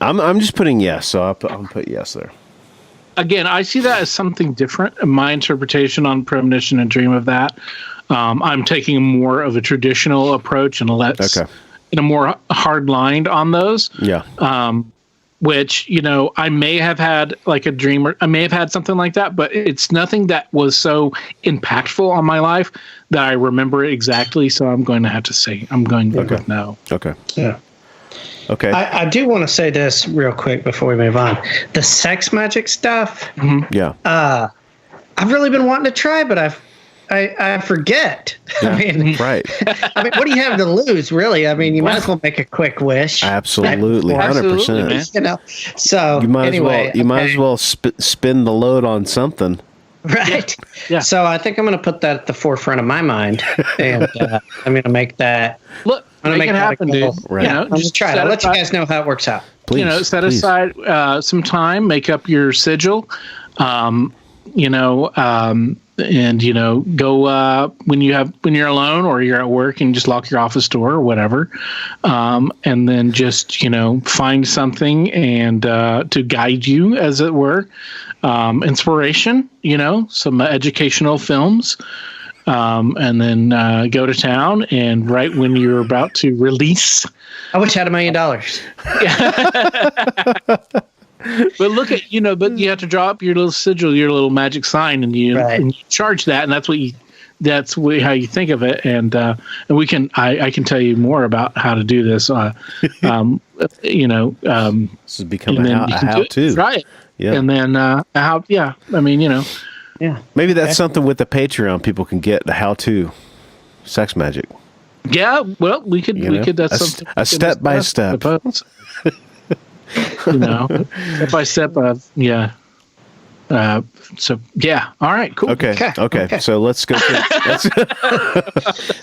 [SPEAKER 5] I'm just putting yes, so I'll put yes there.
[SPEAKER 1] Again, I see that as something different. My interpretation on premonition and dream of that, I'm taking more of a traditional approach and in a more hard line on those.
[SPEAKER 5] Yeah.
[SPEAKER 1] Which, I may have had like a dream, or I may have had something like that, but it's nothing that was so impactful on my life that I remember it exactly. So I'm going to have to say, I'm going to go with no.
[SPEAKER 5] Okay.
[SPEAKER 4] Yeah.
[SPEAKER 5] Okay.
[SPEAKER 4] I do want to say this real quick before we move on. The sex magic stuff.
[SPEAKER 5] Yeah.
[SPEAKER 4] I've really been wanting to try, but I forget.
[SPEAKER 5] Yeah. Right.
[SPEAKER 4] What do you have to lose, really? You might as well make a quick wish.
[SPEAKER 5] Absolutely, 100%.
[SPEAKER 4] So
[SPEAKER 5] you might as well spin the load on something.
[SPEAKER 4] Right.
[SPEAKER 1] Yeah.
[SPEAKER 4] So I think I'm going to put that at the forefront of my mind, and I'm going to make that.
[SPEAKER 1] Look, make it happen, dude.
[SPEAKER 5] Right.
[SPEAKER 4] I'm going to try it. I'll let you guys know how it works out.
[SPEAKER 5] Please,
[SPEAKER 1] set aside some time, make up your sigil, and go when you're alone or you're at work and just lock your office door or whatever, and then just find something and to guide you, as it were, inspiration, some educational films, and then go to town, and right when you're about to release,
[SPEAKER 4] I wish I had $1 million.
[SPEAKER 1] But look at but you have to draw up your little sigil, your little magic sign, and you charge that, and that's how you think of it, and we can I can tell you more about how to do this.
[SPEAKER 5] This has become a how-to.
[SPEAKER 1] Try it, and then yeah.
[SPEAKER 5] Maybe that's something with the Patreon people can get, the how-to sex magic.
[SPEAKER 1] Yeah, well, we could that's something
[SPEAKER 5] a step by step.
[SPEAKER 1] Step by step. So yeah. All right. Cool.
[SPEAKER 5] Okay. So let's go.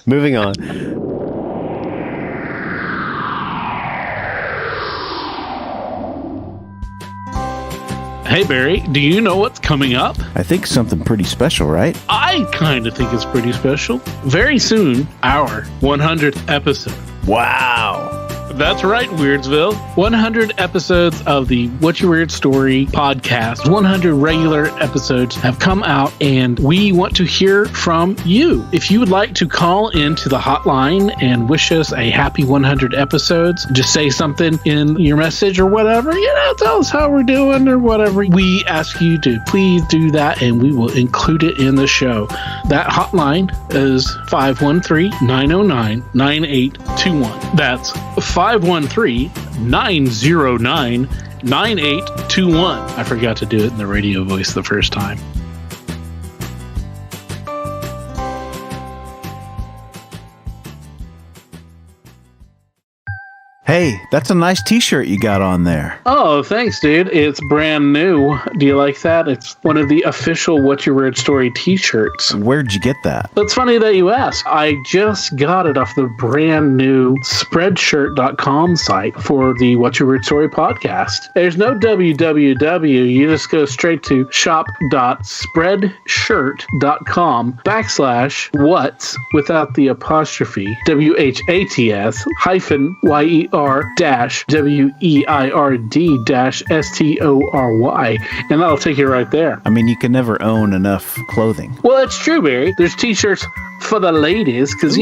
[SPEAKER 5] Moving on.
[SPEAKER 1] Hey Barry, do you know what's coming up?
[SPEAKER 3] I think something pretty special, right?
[SPEAKER 1] I kind of think it's pretty special. Very soon, our 100th episode.
[SPEAKER 3] Wow.
[SPEAKER 1] That's right, Weirdsville. 100 episodes of the What's Your Weird Story podcast. 100 regular episodes have come out, and we want to hear from you. If you would like to call into the hotline and wish us a happy 100 episodes, just say something in your message or whatever, tell us how we're doing or whatever. We ask you to please do that, and we will include it in the show. That hotline is 513-909-9821. That's 513-909-9821. I forgot to do it in the radio voice the first time.
[SPEAKER 3] Hey, that's a nice t-shirt you got on there.
[SPEAKER 1] Oh, thanks, dude. It's brand new. Do you like that? It's one of the official What's Your Weird Story t-shirts.
[SPEAKER 3] Where'd you get that?
[SPEAKER 1] It's funny that you ask. I just got it off the brand new Spreadshirt.com site for the What's Your Weird Story podcast. There's no www. You just go straight to shop.spreadshirt.com/what's without the apostrophe WHATS -WEIRD-STORY, and that'll take you right there.
[SPEAKER 3] I mean, you can never own enough clothing.
[SPEAKER 1] Well, it's true, Barry. There's t-shirts for the ladies because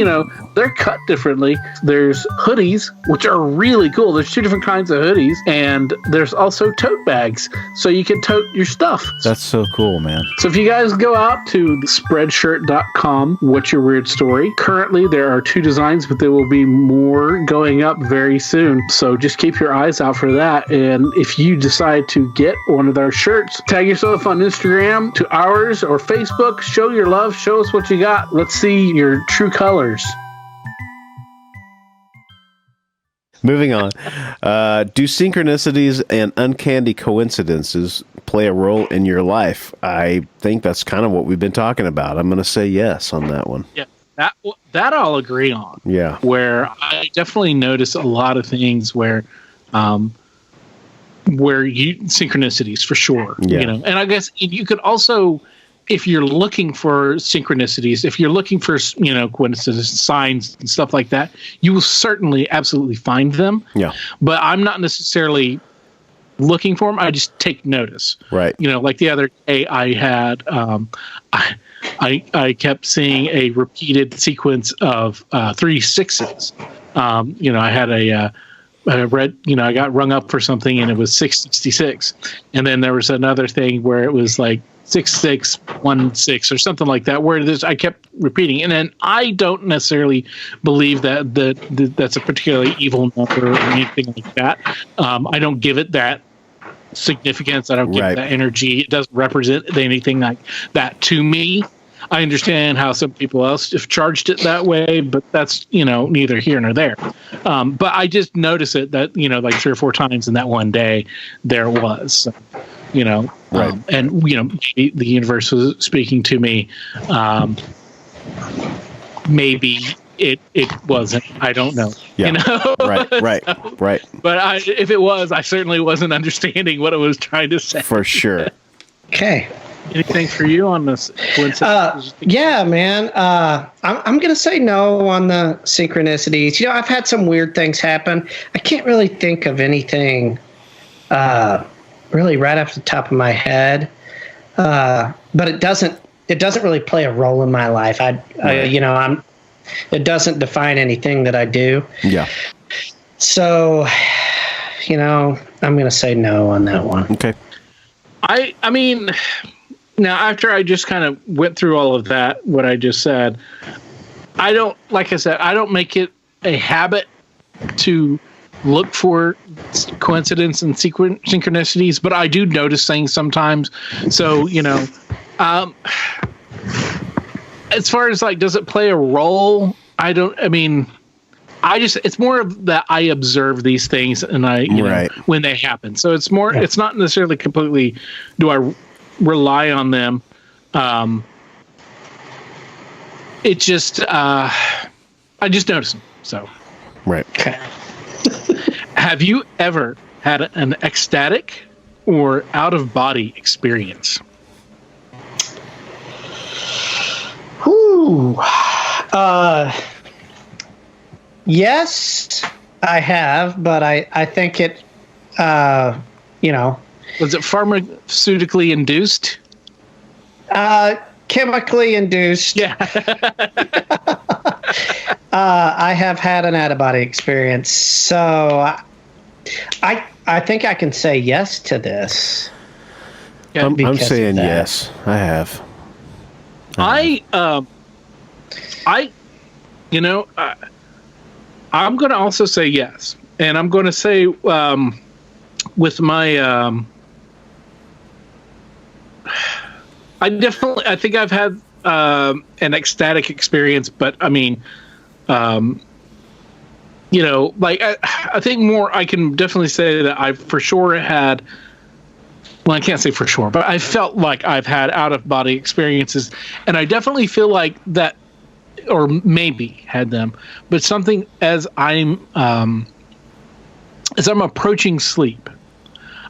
[SPEAKER 1] they're cut differently. There's hoodies, which are really cool. There's 2 different kinds of hoodies, and there's also tote bags, so you can tote your stuff.
[SPEAKER 3] That's so cool, man.
[SPEAKER 1] So if you guys go out to Spreadshirt.com, What's Your Weird Story, currently there are 2 designs, but there will be more going up very soon. So just keep your eyes out for that. And if you decide to get one of our shirts, tag yourself on Instagram to ours or Facebook. Show your love. Show us what you got. Let's see your true colors.
[SPEAKER 5] Moving on. Do synchronicities and uncanny coincidences play a role in your life? I think that's kind of what we've been talking about. I'm going to say yes on that one.
[SPEAKER 1] Yeah. That I'll agree on.
[SPEAKER 5] Yeah.
[SPEAKER 1] Where I definitely notice a lot of things where synchronicities for sure.
[SPEAKER 5] Yeah.
[SPEAKER 1] You know, and I guess you could also, if you're looking for synchronicities, if you're looking for, you know, coincidences, signs and stuff like that, you will certainly absolutely find them.
[SPEAKER 5] Yeah.
[SPEAKER 1] But I'm not necessarily looking for them. I just take notice.
[SPEAKER 5] Right.
[SPEAKER 1] You know, like the other day I had, I kept seeing a repeated sequence of 3 6s. You know, I had I read, you know, I got rung up for something and it was 666. And then there was another thing where it was like 6616 or something like that, where I kept repeating. And then I don't necessarily believe that's a particularly evil number or anything like that. I don't give it that significance. I don't give it that energy. It doesn't represent anything like that to me. I understand how some people else have charged it that way, but that's, you know, neither here nor there. But I just notice it that, you know, like 3 or 4 times in that one day there was, so, you know, and, you know, the universe was speaking to me. Maybe it wasn't. I don't know.
[SPEAKER 5] Yeah.
[SPEAKER 1] You know?
[SPEAKER 5] Right.
[SPEAKER 1] But if it was, I certainly wasn't understanding what it was trying to say.
[SPEAKER 5] For sure.
[SPEAKER 4] Okay.
[SPEAKER 1] Anything for you on this?
[SPEAKER 4] Yeah, man. I'm going to say no on the synchronicities. You know, I've had some weird things happen. I can't really think of anything really right off the top of my head. But it doesn't really play a role in my life. It doesn't define anything that I do.
[SPEAKER 5] Yeah.
[SPEAKER 4] So, you know, I'm going to say no on that one.
[SPEAKER 5] Okay.
[SPEAKER 1] I mean, now after I just kind of went through all of that, what I just said, I don't make it a habit to look for coincidence and synchronicities, but I do notice things sometimes. So, you know, as far as like, does it play a role? It's more of that I observe these things and you know, when they happen. So it's more, it's not necessarily completely, do I rely on them? It just, I just notice them. So,
[SPEAKER 5] right.
[SPEAKER 4] Okay.
[SPEAKER 1] Have you ever had an ecstatic or out of body experience?
[SPEAKER 4] Whew. Yes, I have, but I think it, you know.
[SPEAKER 1] Was it pharmaceutically induced?
[SPEAKER 4] Chemically induced.
[SPEAKER 1] Yeah.
[SPEAKER 4] I have had an out-of-body experience, so I think I can say yes to this.
[SPEAKER 1] Yeah,
[SPEAKER 5] I'm saying yes. I have.
[SPEAKER 1] You know, I'm going to also say yes, and I'm going to say with my I think I've had an ecstatic experience, but I mean, you know, like I think more. I can definitely say that I've for sure had. Well, I can't say for sure, but I felt like I've had out of body experiences, and I definitely feel like that, or maybe had them. But something as I'm approaching sleep,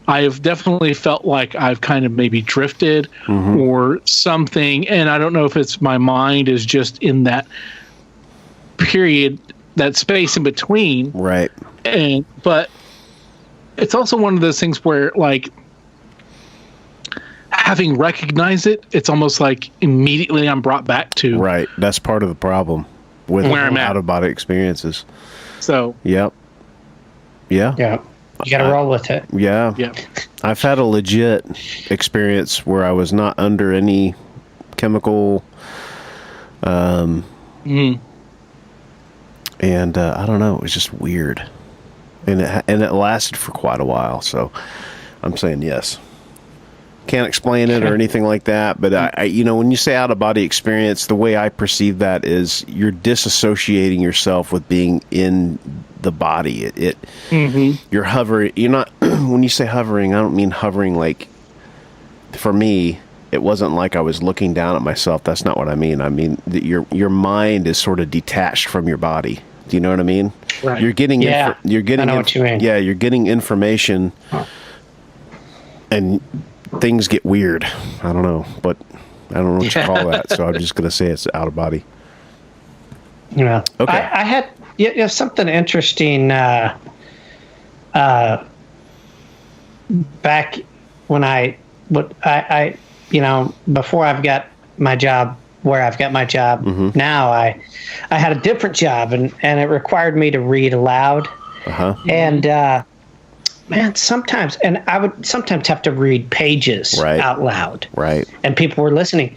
[SPEAKER 1] I have definitely felt like I've kind of maybe drifted or something, and I don't know if it's my mind is just in that period, that space in between,
[SPEAKER 5] right?
[SPEAKER 1] But it's also one of those things where, like, having recognized it, it's almost like immediately I'm brought back to
[SPEAKER 5] right. That's part of the problem with
[SPEAKER 1] where I'm at.
[SPEAKER 5] Out of body experiences.
[SPEAKER 1] So
[SPEAKER 5] Yep. Yeah.
[SPEAKER 4] Yeah. You got to roll with it.
[SPEAKER 5] Yeah.
[SPEAKER 1] yeah.
[SPEAKER 5] I've had a legit experience where I was not under any chemical, and I don't know, it was just weird, and it lasted for quite a while. So I'm saying yes. Can't explain it or anything like that, but I you know, when you say out of body experience, the way I perceive that is you're disassociating yourself with being in the body. You're hovering. You're not. When you say hovering, I don't mean hovering like, for me, it wasn't like I was looking down at myself. That's not what I mean. I mean that your mind is sort of detached from your body. Do you know what I mean?
[SPEAKER 1] Right.
[SPEAKER 5] You're getting you're getting
[SPEAKER 4] I know what you mean.
[SPEAKER 5] Yeah, you're getting information, and things get weird. I don't know, but I don't know what you call that. So I'm just gonna say it's out of body.
[SPEAKER 4] Yeah.
[SPEAKER 5] Okay.
[SPEAKER 4] I had something interesting back when I before I've got my job where I've got my job now, I had a different job and it required me to read aloud. And man, sometimes, and I would sometimes have to read pages out loud.
[SPEAKER 5] Right.
[SPEAKER 4] And people were listening.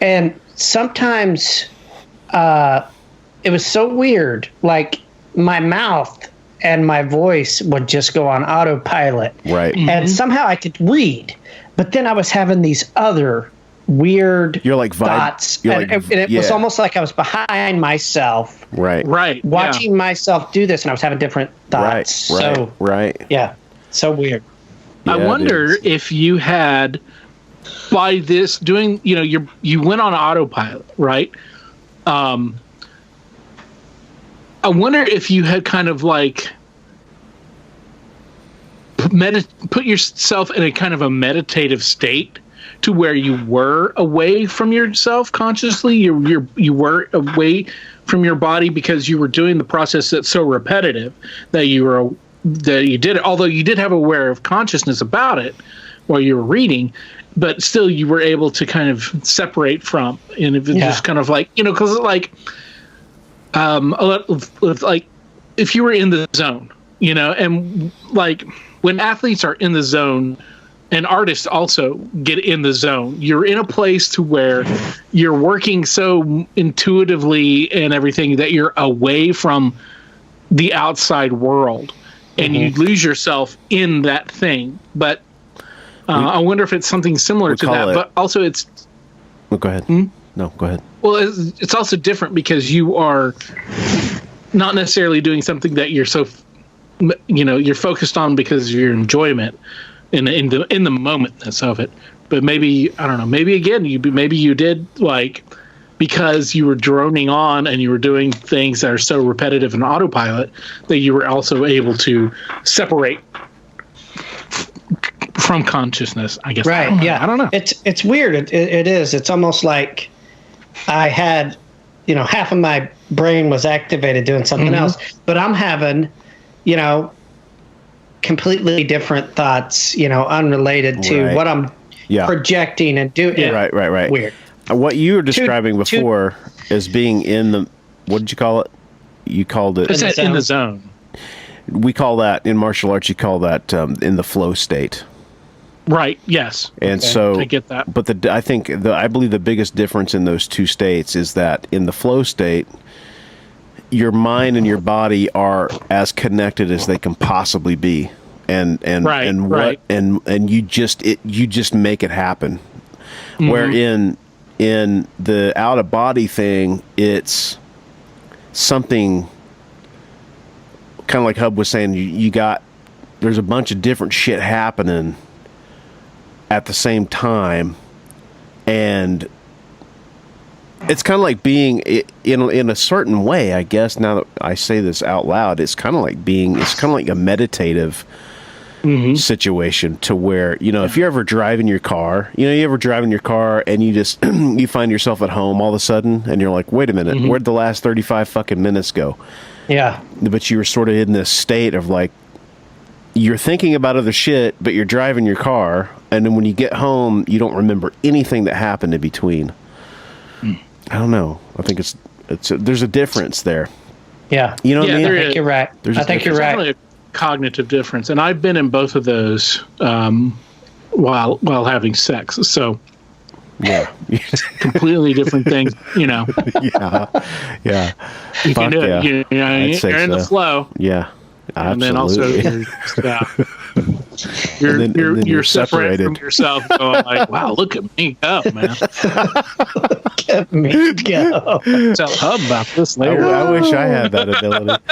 [SPEAKER 4] And sometimes it was so weird, like my mouth and my voice would just go on autopilot.
[SPEAKER 5] Right.
[SPEAKER 4] And somehow I could read, but then I was having these other weird thoughts. And it was almost like I was behind myself.
[SPEAKER 5] Right.
[SPEAKER 4] Watching myself do this, and I was having different thoughts.
[SPEAKER 5] Right.
[SPEAKER 4] Yeah. So weird.
[SPEAKER 1] I wonder if you had, by this doing, you went on autopilot, right? I wonder if you had kind of like put yourself in a kind of a meditative state to where you were away from yourself consciously. You were away from your body because you were doing the process that's so repetitive that you did it. Although you did have aware of consciousness about it while you were reading, but still you were able to kind of separate from, and if it's just kind of like, because like, like if you were in the zone, and like when athletes are in the zone and artists also get in the zone, you're in a place to where you're working so intuitively and everything that you're away from the outside world and you lose yourself in that thing. But I wonder if it's something similar to that, but also it's...
[SPEAKER 5] Oh, go ahead. No, go ahead.
[SPEAKER 1] Well, it's also different because you are not necessarily doing something that you're so, you're focused on because of your enjoyment in the momentness of it. But maybe, I don't know, maybe again, maybe you did like, because you were droning on and you were doing things that are so repetitive and autopilot that you were also able to separate from consciousness, I guess.
[SPEAKER 4] Right. I don't know. It's weird. It is. It's almost like I had, half of my brain was activated doing something else, but I'm having, completely different thoughts, unrelated to what I'm projecting and doing.
[SPEAKER 5] Right.
[SPEAKER 4] Weird.
[SPEAKER 5] What you were describing before is being in the, what did you call it? You called it
[SPEAKER 1] in the zone.
[SPEAKER 5] We call that in martial arts. You call that in the flow state.
[SPEAKER 1] Right. Yes.
[SPEAKER 5] And so
[SPEAKER 1] I get that.
[SPEAKER 5] But I believe the biggest difference in those two states is that in the flow state, your mind and your body are as connected as they can possibly be, and you just make it happen. Where in the out of body thing, it's something kind of like Hub was saying. There's a bunch of different shit happening at the same time, and it's kind of like being in a certain way, I guess. Now that I say this out loud, it's kind of like a meditative situation to where, if you're ever driving your car, and you just you find yourself at home all of a sudden and you're like, wait a minute, where'd the last 35 fucking minutes go?
[SPEAKER 4] Yeah.
[SPEAKER 5] But you were sort of in this state of like, you're thinking about other shit, but you're driving your car, and then when you get home, you don't remember anything that happened in between. I don't know. I think there's a difference there.
[SPEAKER 4] Yeah.
[SPEAKER 5] You know what I mean?
[SPEAKER 4] I think you're right. I think you're right.
[SPEAKER 1] Definitely a cognitive difference, and I've been in both of those while having sex. So
[SPEAKER 5] yeah,
[SPEAKER 1] completely different things.
[SPEAKER 5] Yeah.
[SPEAKER 1] You can do it. You're in the flow.
[SPEAKER 5] Yeah.
[SPEAKER 1] And
[SPEAKER 5] absolutely.
[SPEAKER 1] then also you're separated from yourself, going like, "Wow, look at me go, man!
[SPEAKER 4] Look at me go!"
[SPEAKER 1] Tell Hub about this later.
[SPEAKER 5] I wish I had that ability.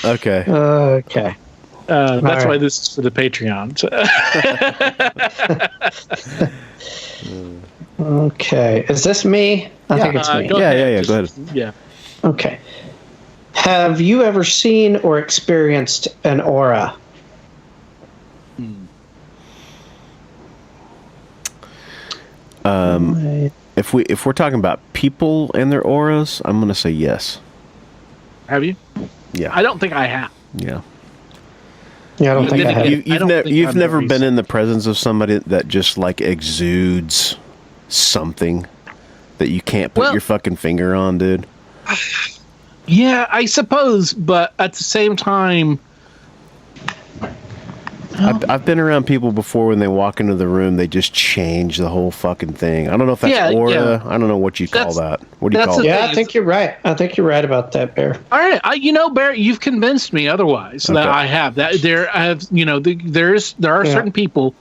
[SPEAKER 5] Okay.
[SPEAKER 1] That's why
[SPEAKER 4] right.
[SPEAKER 1] this is for the Patreon.
[SPEAKER 4] Okay. Is this me? I think it's me.
[SPEAKER 1] Go
[SPEAKER 5] Yeah,
[SPEAKER 1] ahead.
[SPEAKER 5] go ahead.
[SPEAKER 1] Yeah.
[SPEAKER 4] Okay. Have you ever seen or experienced an aura?
[SPEAKER 5] If we're talking about people and their auras, I'm gonna say yes.
[SPEAKER 1] Have you?
[SPEAKER 5] Yeah.
[SPEAKER 1] I don't think I have.
[SPEAKER 5] Yeah.
[SPEAKER 4] Yeah, I don't think I have.
[SPEAKER 1] I don't think
[SPEAKER 5] You've
[SPEAKER 1] I've
[SPEAKER 5] never
[SPEAKER 1] really
[SPEAKER 5] been
[SPEAKER 1] seen-
[SPEAKER 5] in the presence of somebody that just like exudes something that you can't put
[SPEAKER 1] Well-
[SPEAKER 5] your fucking finger on, dude.
[SPEAKER 1] Yeah, I suppose, but at the same time,
[SPEAKER 5] I've been around people before when they walk into the room, they just change the whole fucking thing. I don't know if that's
[SPEAKER 1] Yeah,
[SPEAKER 5] aura.
[SPEAKER 1] yeah.
[SPEAKER 5] I don't know what you call
[SPEAKER 1] That's-
[SPEAKER 5] that. What do you
[SPEAKER 1] that's
[SPEAKER 5] call
[SPEAKER 1] the
[SPEAKER 5] it?
[SPEAKER 4] Yeah, I think you're right. I think you're right about that, Bear.
[SPEAKER 1] all right, Barrett, you've convinced me otherwise that
[SPEAKER 5] Okay.
[SPEAKER 1] I have that there. I have, there are
[SPEAKER 4] Yeah.
[SPEAKER 1] certain people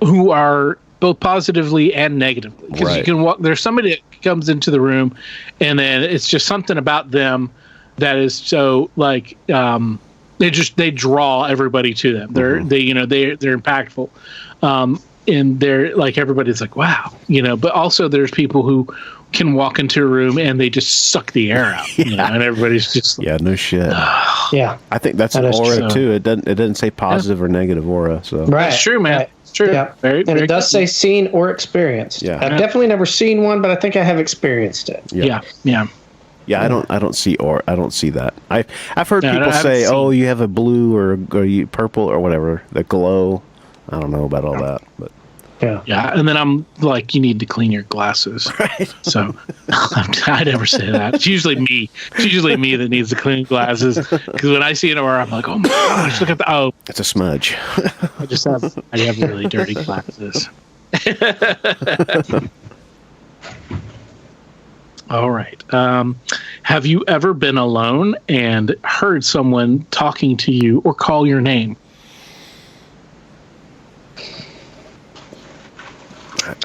[SPEAKER 1] who are both positively and negatively because you
[SPEAKER 5] Right.
[SPEAKER 1] can walk. There's somebody that comes into the room, and then it's just something about them that is so like they draw everybody to them. They're they're impactful, and they're like everybody's like wow, But also there's people who can walk into a room and they just suck the air out, and everybody's just like,
[SPEAKER 5] Yeah, no shit.
[SPEAKER 4] Yeah.
[SPEAKER 5] I think that's
[SPEAKER 4] That
[SPEAKER 5] an
[SPEAKER 4] is
[SPEAKER 5] aura
[SPEAKER 1] true.
[SPEAKER 5] too. It doesn't say positive or negative aura. So
[SPEAKER 4] Right.
[SPEAKER 1] It's true, man.
[SPEAKER 4] Right.
[SPEAKER 1] It's true.
[SPEAKER 4] Yeah.
[SPEAKER 1] Very,
[SPEAKER 4] And
[SPEAKER 1] very
[SPEAKER 4] it does
[SPEAKER 1] good.
[SPEAKER 4] say seen or experienced.
[SPEAKER 5] Yeah.
[SPEAKER 4] I've definitely never seen one, but I think I have experienced it.
[SPEAKER 1] Yeah.
[SPEAKER 5] Yeah, I don't see that. I've heard
[SPEAKER 1] No, I
[SPEAKER 5] people
[SPEAKER 1] haven't
[SPEAKER 5] say,
[SPEAKER 1] seen-
[SPEAKER 5] "Oh, you have a blue or you purple or whatever, the glow." I don't know about all that, but
[SPEAKER 4] Yeah.
[SPEAKER 1] Yeah, and then I'm like, you need to clean your glasses. Right. So I never say that. It's usually me. It's usually me that needs to clean glasses because when I see an aura, I'm like, oh my gosh, look at the
[SPEAKER 5] it's a smudge.
[SPEAKER 1] I have really dirty glasses. All right. Have you ever been alone and heard someone talking to you or call your name?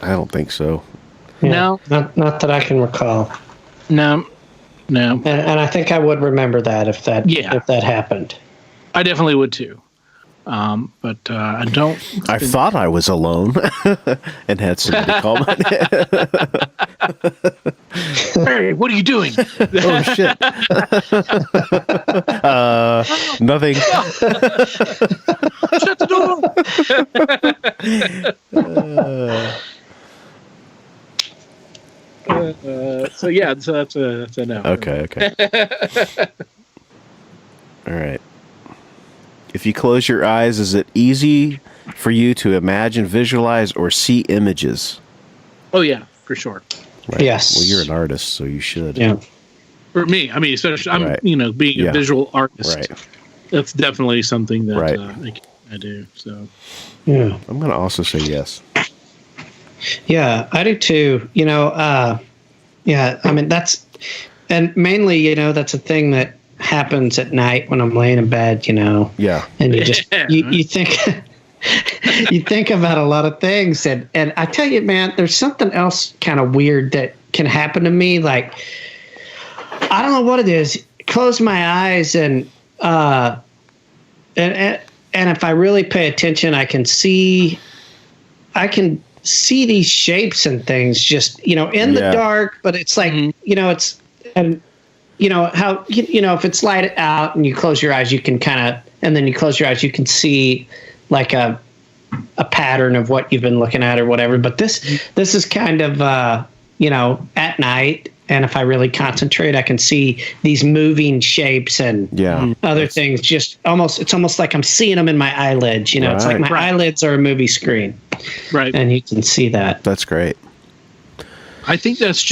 [SPEAKER 5] I don't think so.
[SPEAKER 4] Yeah.
[SPEAKER 1] No.
[SPEAKER 4] Not that I can recall.
[SPEAKER 1] No.
[SPEAKER 4] And I think I would remember that if that happened.
[SPEAKER 1] I definitely would too. But I don't.
[SPEAKER 5] I thought I was alone and had somebody call my name.
[SPEAKER 1] Barry, what are you doing?
[SPEAKER 5] Oh shit! Nothing.
[SPEAKER 1] Shut the door. So that's a no.
[SPEAKER 5] Okay. All right. If you close your eyes, is it easy for you to imagine, visualize, or see images?
[SPEAKER 1] Oh yeah, for sure.
[SPEAKER 5] Right.
[SPEAKER 4] Yes.
[SPEAKER 5] Well, you're an artist, so you should.
[SPEAKER 4] Yeah.
[SPEAKER 1] For me, I mean, especially I'm,
[SPEAKER 5] Right.
[SPEAKER 1] being
[SPEAKER 5] Yeah.
[SPEAKER 1] a visual artist.
[SPEAKER 5] Right.
[SPEAKER 1] That's definitely something that
[SPEAKER 5] Right.
[SPEAKER 1] I do. So
[SPEAKER 4] Yeah.
[SPEAKER 5] I'm going to also say yes.
[SPEAKER 4] Yeah, I do too. Yeah, I mean, and mainly, that's a thing that happens at night when I'm laying in bed,
[SPEAKER 5] Yeah.
[SPEAKER 4] and you just,
[SPEAKER 1] Yeah.
[SPEAKER 4] you think, you think about a lot of things. And I tell you, man, there's something else kind of weird that can happen to me. Like, I don't know what it is. Close my eyes and if I really pay attention, I can see these shapes and things just, in the
[SPEAKER 5] Yeah.
[SPEAKER 4] dark, but it's like, it's, and how, if it's light out and you close your eyes, you can and then you close your eyes, you can see like a pattern of what you've been looking at or whatever. But this is kind of, at night. And if I really concentrate, I can see these moving shapes and
[SPEAKER 5] Yeah.
[SPEAKER 4] other things. Just it's almost like I'm seeing them in my eyelids. It's like my
[SPEAKER 1] Right.
[SPEAKER 4] eyelids are a movie screen,
[SPEAKER 1] right.
[SPEAKER 4] and you can see that.
[SPEAKER 5] That's great.
[SPEAKER 1] I think that's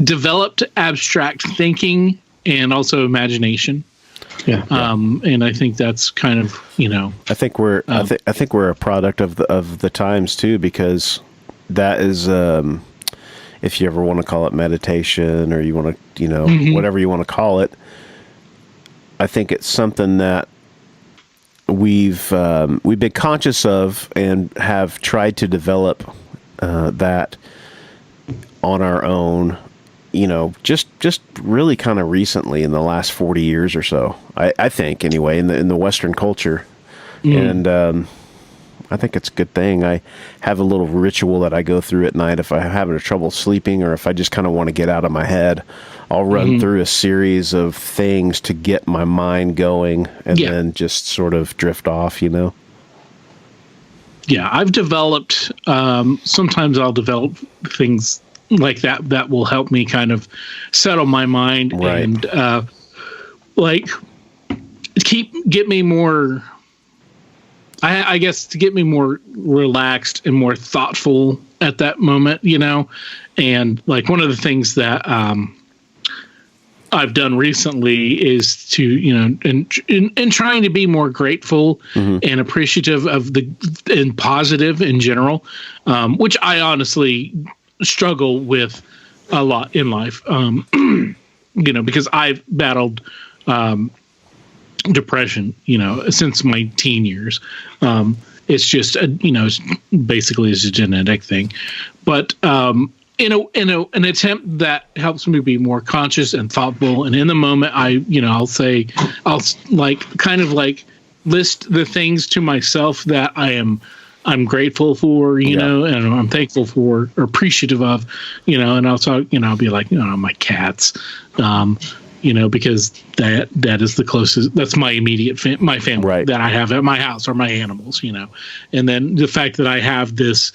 [SPEAKER 1] developed abstract thinking and also imagination.
[SPEAKER 4] Yeah.
[SPEAKER 1] And I think that's kind of,
[SPEAKER 5] I think we're I think we're a product of the times too, because that is if you ever want to call it meditation or you want to whatever you want to call it, I think it's something that we've been conscious of and have tried to develop that on our own just really kind of recently in the last 40 years or so, I think anyway, in the Western culture. And I think it's a good thing. I have a little ritual that I go through at night if I'm having trouble sleeping, or if I just kind of want to get out of my head. I'll run through a series of things to get my mind going, and then just sort of drift off, Yeah,
[SPEAKER 1] I've developed, sometimes I'll develop things like that will help me kind of settle my mind and get me more, I guess, to get me more relaxed and more thoughtful at that moment, and like one of the things that I've done recently is to, in trying to be more grateful and appreciative of and positive in general, which I honestly struggle with a lot in life, because I've battled depression, since my teen years. It's just, it's basically it's a genetic thing, but in an attempt that helps me be more conscious and thoughtful, and in the moment, I'll list the things to myself that I'm grateful for, and I'm thankful for or appreciative of, and I'll talk, I'll be like, my cats, because that is the closest, that's my immediate my family that I have at my house, or my animals, and then the fact that I have this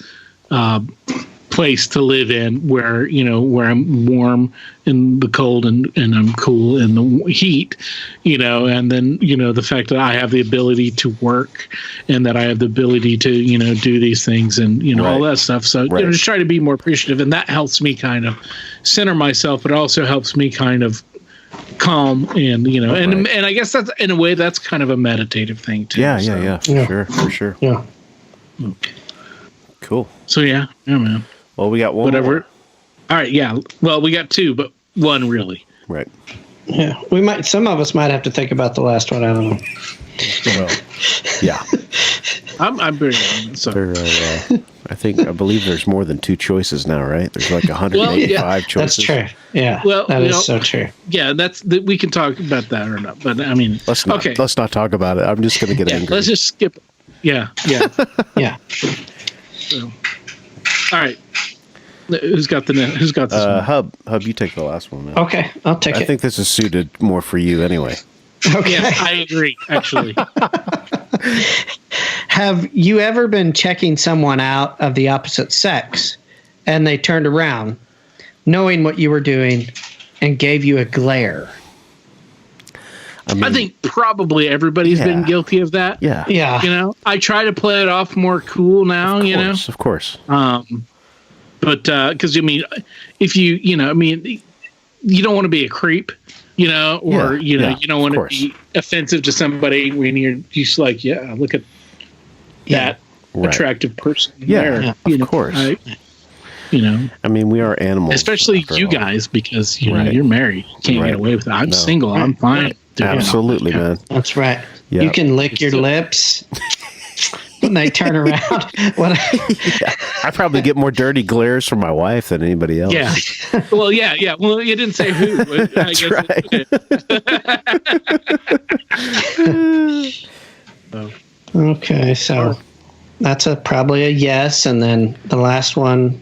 [SPEAKER 1] place to live in where I'm warm in the cold and I'm cool in the heat, and then the fact that I have the ability to work and that I have the ability to do these things and all that stuff. So just try to be more appreciative, and that helps me kind of center myself, but also helps me kind of calm and and I guess that's, in a way, that's kind of a meditative thing too.
[SPEAKER 5] For sure. Cool.
[SPEAKER 1] So yeah man.
[SPEAKER 5] Well, we got one more.
[SPEAKER 1] All right, yeah. Well, we got two, but one really.
[SPEAKER 5] Right.
[SPEAKER 4] Yeah, some of us might have to think about the last one. I don't know.
[SPEAKER 5] Well, yeah.
[SPEAKER 1] I'm very sorry.
[SPEAKER 5] I believe there's more than two choices now, right? There's like 185 choices.
[SPEAKER 4] That's true. Yeah. Well, that is so true.
[SPEAKER 1] Yeah, we can talk about that or not, but I mean,
[SPEAKER 5] let's not talk about it. I'm just going to get angry.
[SPEAKER 1] Let's just skip it. Yeah.
[SPEAKER 4] Yeah.
[SPEAKER 1] So, all right. Who's got this one?
[SPEAKER 5] Hub, you take the last one, man.
[SPEAKER 4] Okay, I'll take it.
[SPEAKER 5] I think this is suited more for you anyway.
[SPEAKER 4] Okay.
[SPEAKER 1] Yeah, I agree, actually.
[SPEAKER 4] Have you ever been checking someone out of the opposite sex and they turned around knowing what you were doing and gave you a glare?
[SPEAKER 1] I think probably everybody's been guilty of that.
[SPEAKER 4] Yeah.
[SPEAKER 1] I try to play it off more cool now,
[SPEAKER 5] Of course.
[SPEAKER 1] But because if you you don't want to be a creep, you don't want to be offensive to somebody when you're just like, look at that attractive person.
[SPEAKER 5] Of course. I mean, we are animals,
[SPEAKER 1] especially you guys, because you're married, you can't get away with it. I'm single, I'm fine.
[SPEAKER 5] Absolutely, man.
[SPEAKER 4] That's right. Yep. You can lick your lips. When they turn around.
[SPEAKER 5] I probably get more dirty glares from my wife than anybody else.
[SPEAKER 1] Yeah. Well, yeah. Well, you didn't say who.
[SPEAKER 5] That's right.
[SPEAKER 4] Okay, so that's probably a yes, and then the last one.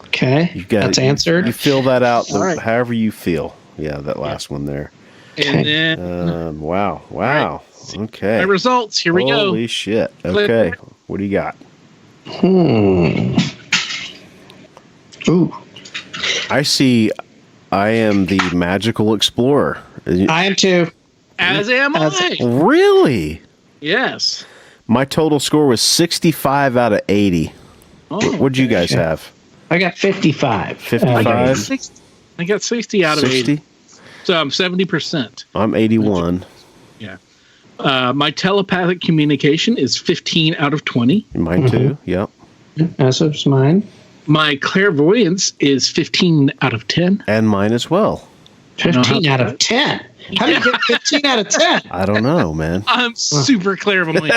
[SPEAKER 4] Okay, that's answered.
[SPEAKER 5] You fill that out however you feel. Yeah, that last one there.
[SPEAKER 1] And then,
[SPEAKER 5] wow.
[SPEAKER 1] Right.
[SPEAKER 5] Okay.
[SPEAKER 1] My results. Here we go.
[SPEAKER 5] Holy shit. Okay. What do you got?
[SPEAKER 4] Ooh.
[SPEAKER 5] I see. I am the magical explorer.
[SPEAKER 4] I am too.
[SPEAKER 1] As am I.
[SPEAKER 5] Really?
[SPEAKER 1] Yes.
[SPEAKER 5] My total score was 65 out of 80.
[SPEAKER 1] Oh,
[SPEAKER 5] What'd you guys have?
[SPEAKER 4] I got 55.
[SPEAKER 5] 55?
[SPEAKER 1] I got 60 out of 80. So I'm 70%.
[SPEAKER 5] I'm 81.
[SPEAKER 1] Yeah. My telepathic communication is 15 out of 20.
[SPEAKER 5] Mine too. Yep.
[SPEAKER 4] As is mine.
[SPEAKER 1] My clairvoyance is 15 out of 10.
[SPEAKER 5] And mine as well.
[SPEAKER 4] 15 out of 10. How do you get 15 out of 10?
[SPEAKER 5] I don't know, man.
[SPEAKER 1] I'm super clairvoyant.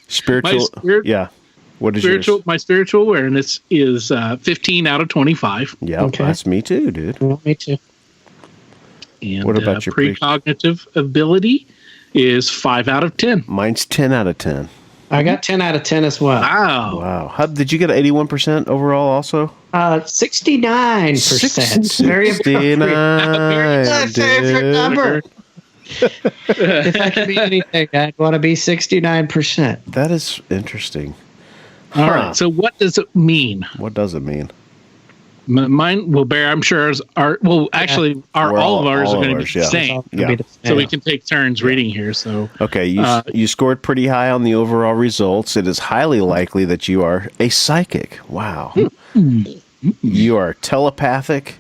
[SPEAKER 5] Spiritual. What is yours?
[SPEAKER 1] My spiritual awareness is 15 out of 25.
[SPEAKER 5] Yeah,
[SPEAKER 4] Okay.
[SPEAKER 5] that's me too, dude.
[SPEAKER 4] Well, me too.
[SPEAKER 1] And
[SPEAKER 5] What about your
[SPEAKER 1] precognitive ability is 5 out of 10.
[SPEAKER 5] Mine's 10 out of 10.
[SPEAKER 4] I got 10 out of 10 as well.
[SPEAKER 1] Wow.
[SPEAKER 5] Wow. How, did you get 81% overall also?
[SPEAKER 4] 69%. Very appropriate.
[SPEAKER 5] 69,
[SPEAKER 4] My favorite
[SPEAKER 5] dude.
[SPEAKER 4] number. If I could be anything, I'd want to be 69%.
[SPEAKER 5] That is interesting.
[SPEAKER 1] All
[SPEAKER 5] Huh.
[SPEAKER 1] right. So what does it mean?
[SPEAKER 5] What does it mean?
[SPEAKER 1] Mine will bear, I'm sure, all of ours
[SPEAKER 5] We're
[SPEAKER 1] are going to be
[SPEAKER 5] ours,
[SPEAKER 1] the
[SPEAKER 5] yeah.
[SPEAKER 1] same.
[SPEAKER 5] Yeah.
[SPEAKER 1] So we can take turns reading here. So
[SPEAKER 5] Okay, you scored pretty high on the overall results. It is highly likely that you are a psychic. Wow. You are telepathic.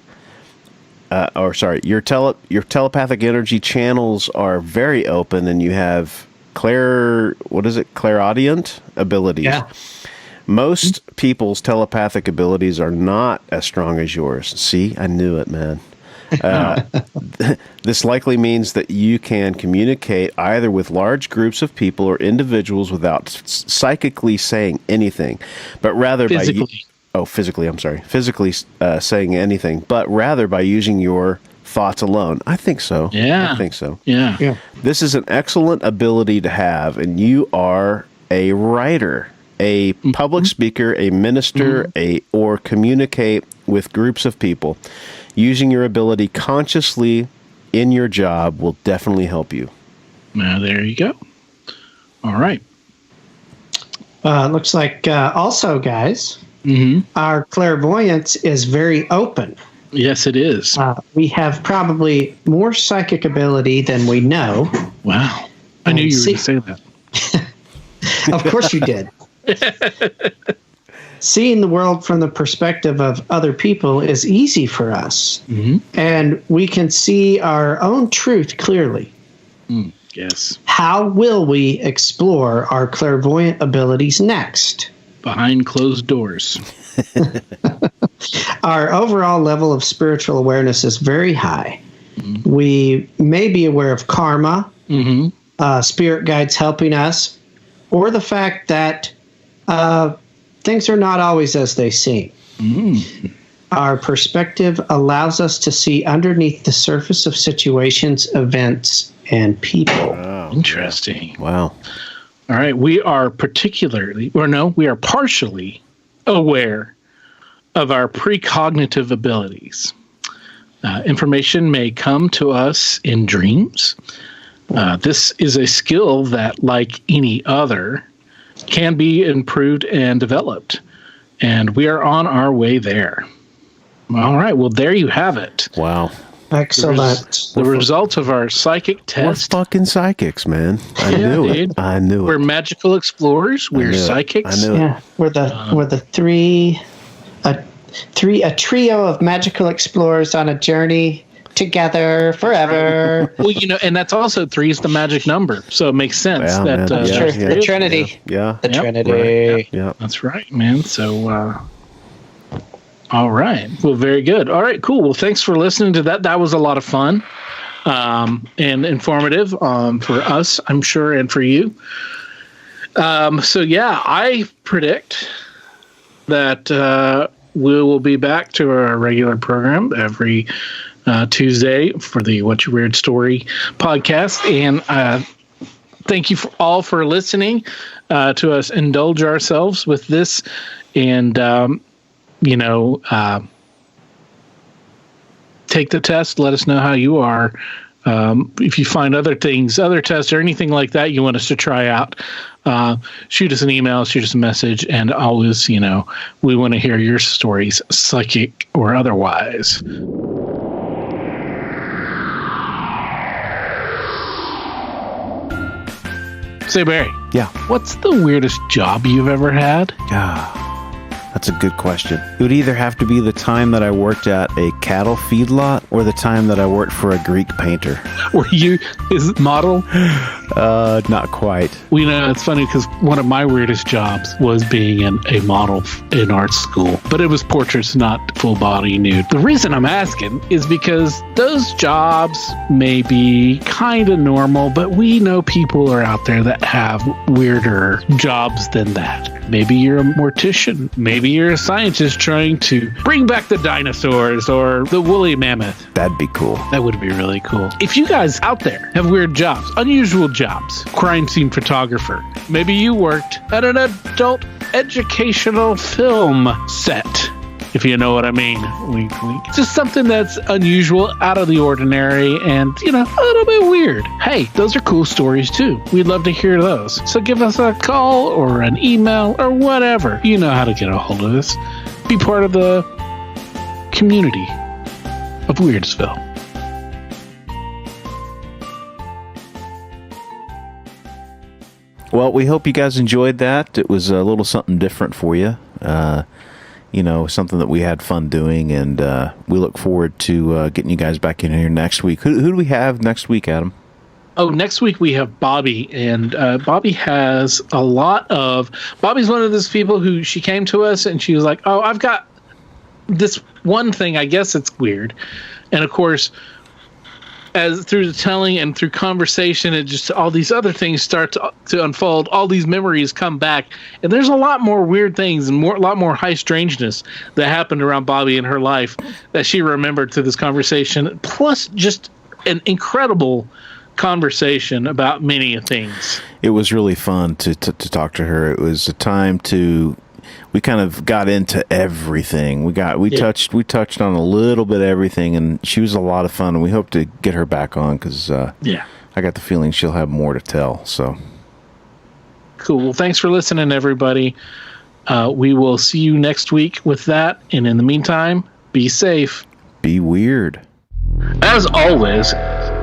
[SPEAKER 5] Your telepathic energy channels are very open, and you have clairaudient abilities.
[SPEAKER 4] Yeah.
[SPEAKER 5] Most people's telepathic abilities are not as strong as yours. See, I knew it, man. This likely means that you can communicate either with large groups of people or individuals without psychically saying anything, but rather
[SPEAKER 1] physically.
[SPEAKER 5] physically saying anything, but rather by using your thoughts alone. I think so.
[SPEAKER 1] Yeah.
[SPEAKER 5] I think so.
[SPEAKER 1] Yeah.
[SPEAKER 4] Yeah.
[SPEAKER 5] This is an excellent ability to have, and you are a writer, a public speaker, a minister, or communicate with groups of people. Using your ability consciously in your job will definitely help you.
[SPEAKER 1] Now, there you go. All right.
[SPEAKER 4] Looks like also, guys,
[SPEAKER 1] Mm-hmm.
[SPEAKER 4] our clairvoyance is very open.
[SPEAKER 1] Yes, it is.
[SPEAKER 4] We have probably more psychic ability than we know.
[SPEAKER 1] Wow. I knew you were going to say that.
[SPEAKER 4] Of course you did. Seeing the world from the perspective of other people is easy for us.
[SPEAKER 1] Mm-hmm.
[SPEAKER 4] And we can see our own truth clearly.
[SPEAKER 1] Yes.
[SPEAKER 4] How will we explore our clairvoyant abilities next?
[SPEAKER 1] Behind closed doors.
[SPEAKER 4] Our overall level of spiritual awareness is very high. We may be aware of karma, spirit guides helping us, or the fact that things are not always as they seem. Our perspective allows us to see underneath the surface of situations, events, and people.
[SPEAKER 1] Interesting.
[SPEAKER 5] Wow.
[SPEAKER 1] All right. We are partially aware of our precognitive abilities. Information may come to us in dreams. This is a skill that, like any other, can be improved and developed. And we are on our way there. All right. Well, there you have it.
[SPEAKER 5] Wow.
[SPEAKER 4] Excellent.
[SPEAKER 1] The results of our psychic
[SPEAKER 5] We're
[SPEAKER 1] test.
[SPEAKER 5] fucking psychics, man. I knew it.
[SPEAKER 1] dude.
[SPEAKER 5] I knew
[SPEAKER 1] We're
[SPEAKER 5] it.
[SPEAKER 1] magical explorers. We're
[SPEAKER 5] knew it.
[SPEAKER 1] psychics.
[SPEAKER 5] I knew it.
[SPEAKER 4] Yeah, we're the a trio of magical explorers on a journey together forever.
[SPEAKER 1] Well, and that's also 3 is the magic number, so it makes sense
[SPEAKER 5] Yeah,
[SPEAKER 1] that
[SPEAKER 5] man.
[SPEAKER 4] That's
[SPEAKER 5] Yeah,
[SPEAKER 4] true.
[SPEAKER 5] yeah,
[SPEAKER 4] The Trinity.
[SPEAKER 5] Yeah.
[SPEAKER 4] The
[SPEAKER 1] Yep.
[SPEAKER 4] Trinity.
[SPEAKER 5] Right. Yeah.
[SPEAKER 1] That's right, man. So, all right. Well, very good. All right, cool. Well, thanks for listening to that. That was a lot of fun and informative for us, I'm sure, and for you. So, yeah, I predict that we will be back to our regular program every Tuesday for the What's Your Weird Story podcast. And thank you all for listening to us indulge ourselves with this. And, take the test. Let us know how you are. If you find other tests or anything like that you want us to try out, shoot us an email, shoot us a message, and always, we want to hear your stories, psychic or otherwise. Say, Barry.
[SPEAKER 5] Yeah.
[SPEAKER 1] What's the weirdest job you've ever had?
[SPEAKER 5] That's a good question. It would either have to be the time that I worked at a cattle feedlot or the time that I worked for a Greek painter.
[SPEAKER 1] Were you his model?
[SPEAKER 5] Not quite.
[SPEAKER 1] We know it's funny because one of my weirdest jobs was being a model in art school, but it was portraits, not full body nude. The reason I'm asking is because those jobs may be kind of normal, but we know people are out there that have weirder jobs than that. Maybe you're a mortician. Maybe you're a scientist trying to bring back the dinosaurs or the woolly mammoth.
[SPEAKER 3] That'd be cool.
[SPEAKER 1] That would be really cool. If you guys out there have weird jobs, unusual jobs, crime scene photographer, maybe you worked at an adult educational film set, if you know what I mean. Wink, wink. Just something that's unusual, out of the ordinary, and, a little bit weird. Hey, those are cool stories too. We'd love to hear those. So give us a call or an email or whatever. You know how to get a hold of us. Be part of the community of Weirdsville.
[SPEAKER 3] Well, we hope you guys enjoyed that. It was a little something different for you. Something that we had fun doing, and we look forward to getting you guys back in here next week. Who do we have next week, Adam?
[SPEAKER 1] Oh, next week we have Bobby, and Bobby has a lot of... Bobby's one of those people who she came to us, and she was like, oh, I've got this one thing. I guess it's weird. And, of course, as through the telling and through conversation and just all these other things start to unfold, all these memories come back, and there's a lot more weird things and a lot more high strangeness that happened around Bobby in her life that she remembered through this conversation, plus just an incredible conversation about many things.
[SPEAKER 3] It was really fun to talk to her. It was a time we kind of got into everything. We touched on a little bit of everything, and she was a lot of fun, and we hope to get her back on because I got the feeling she'll have more to tell. So
[SPEAKER 1] cool. Well, thanks for listening, everybody. We will see you next week with that, and in the meantime, be safe.
[SPEAKER 3] Be weird.
[SPEAKER 1] As always,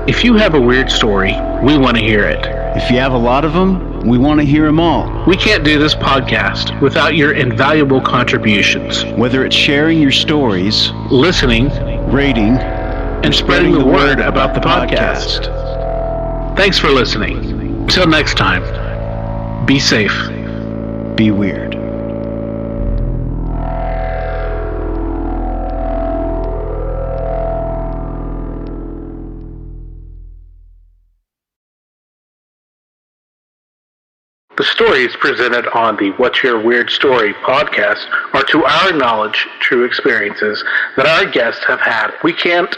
[SPEAKER 1] if you have a weird story, we want to hear it.
[SPEAKER 2] If you have a lot of them, we want to hear them all.
[SPEAKER 1] We can't do this podcast without your invaluable contributions.
[SPEAKER 2] Whether it's sharing your stories,
[SPEAKER 1] listening,
[SPEAKER 2] rating,
[SPEAKER 1] and spreading the word about the podcast. Thanks for listening. Until next time, be safe.
[SPEAKER 2] Be weird.
[SPEAKER 1] The stories presented on the What's Your Weird Story podcast are, to our knowledge, true experiences that our guests have had. We can't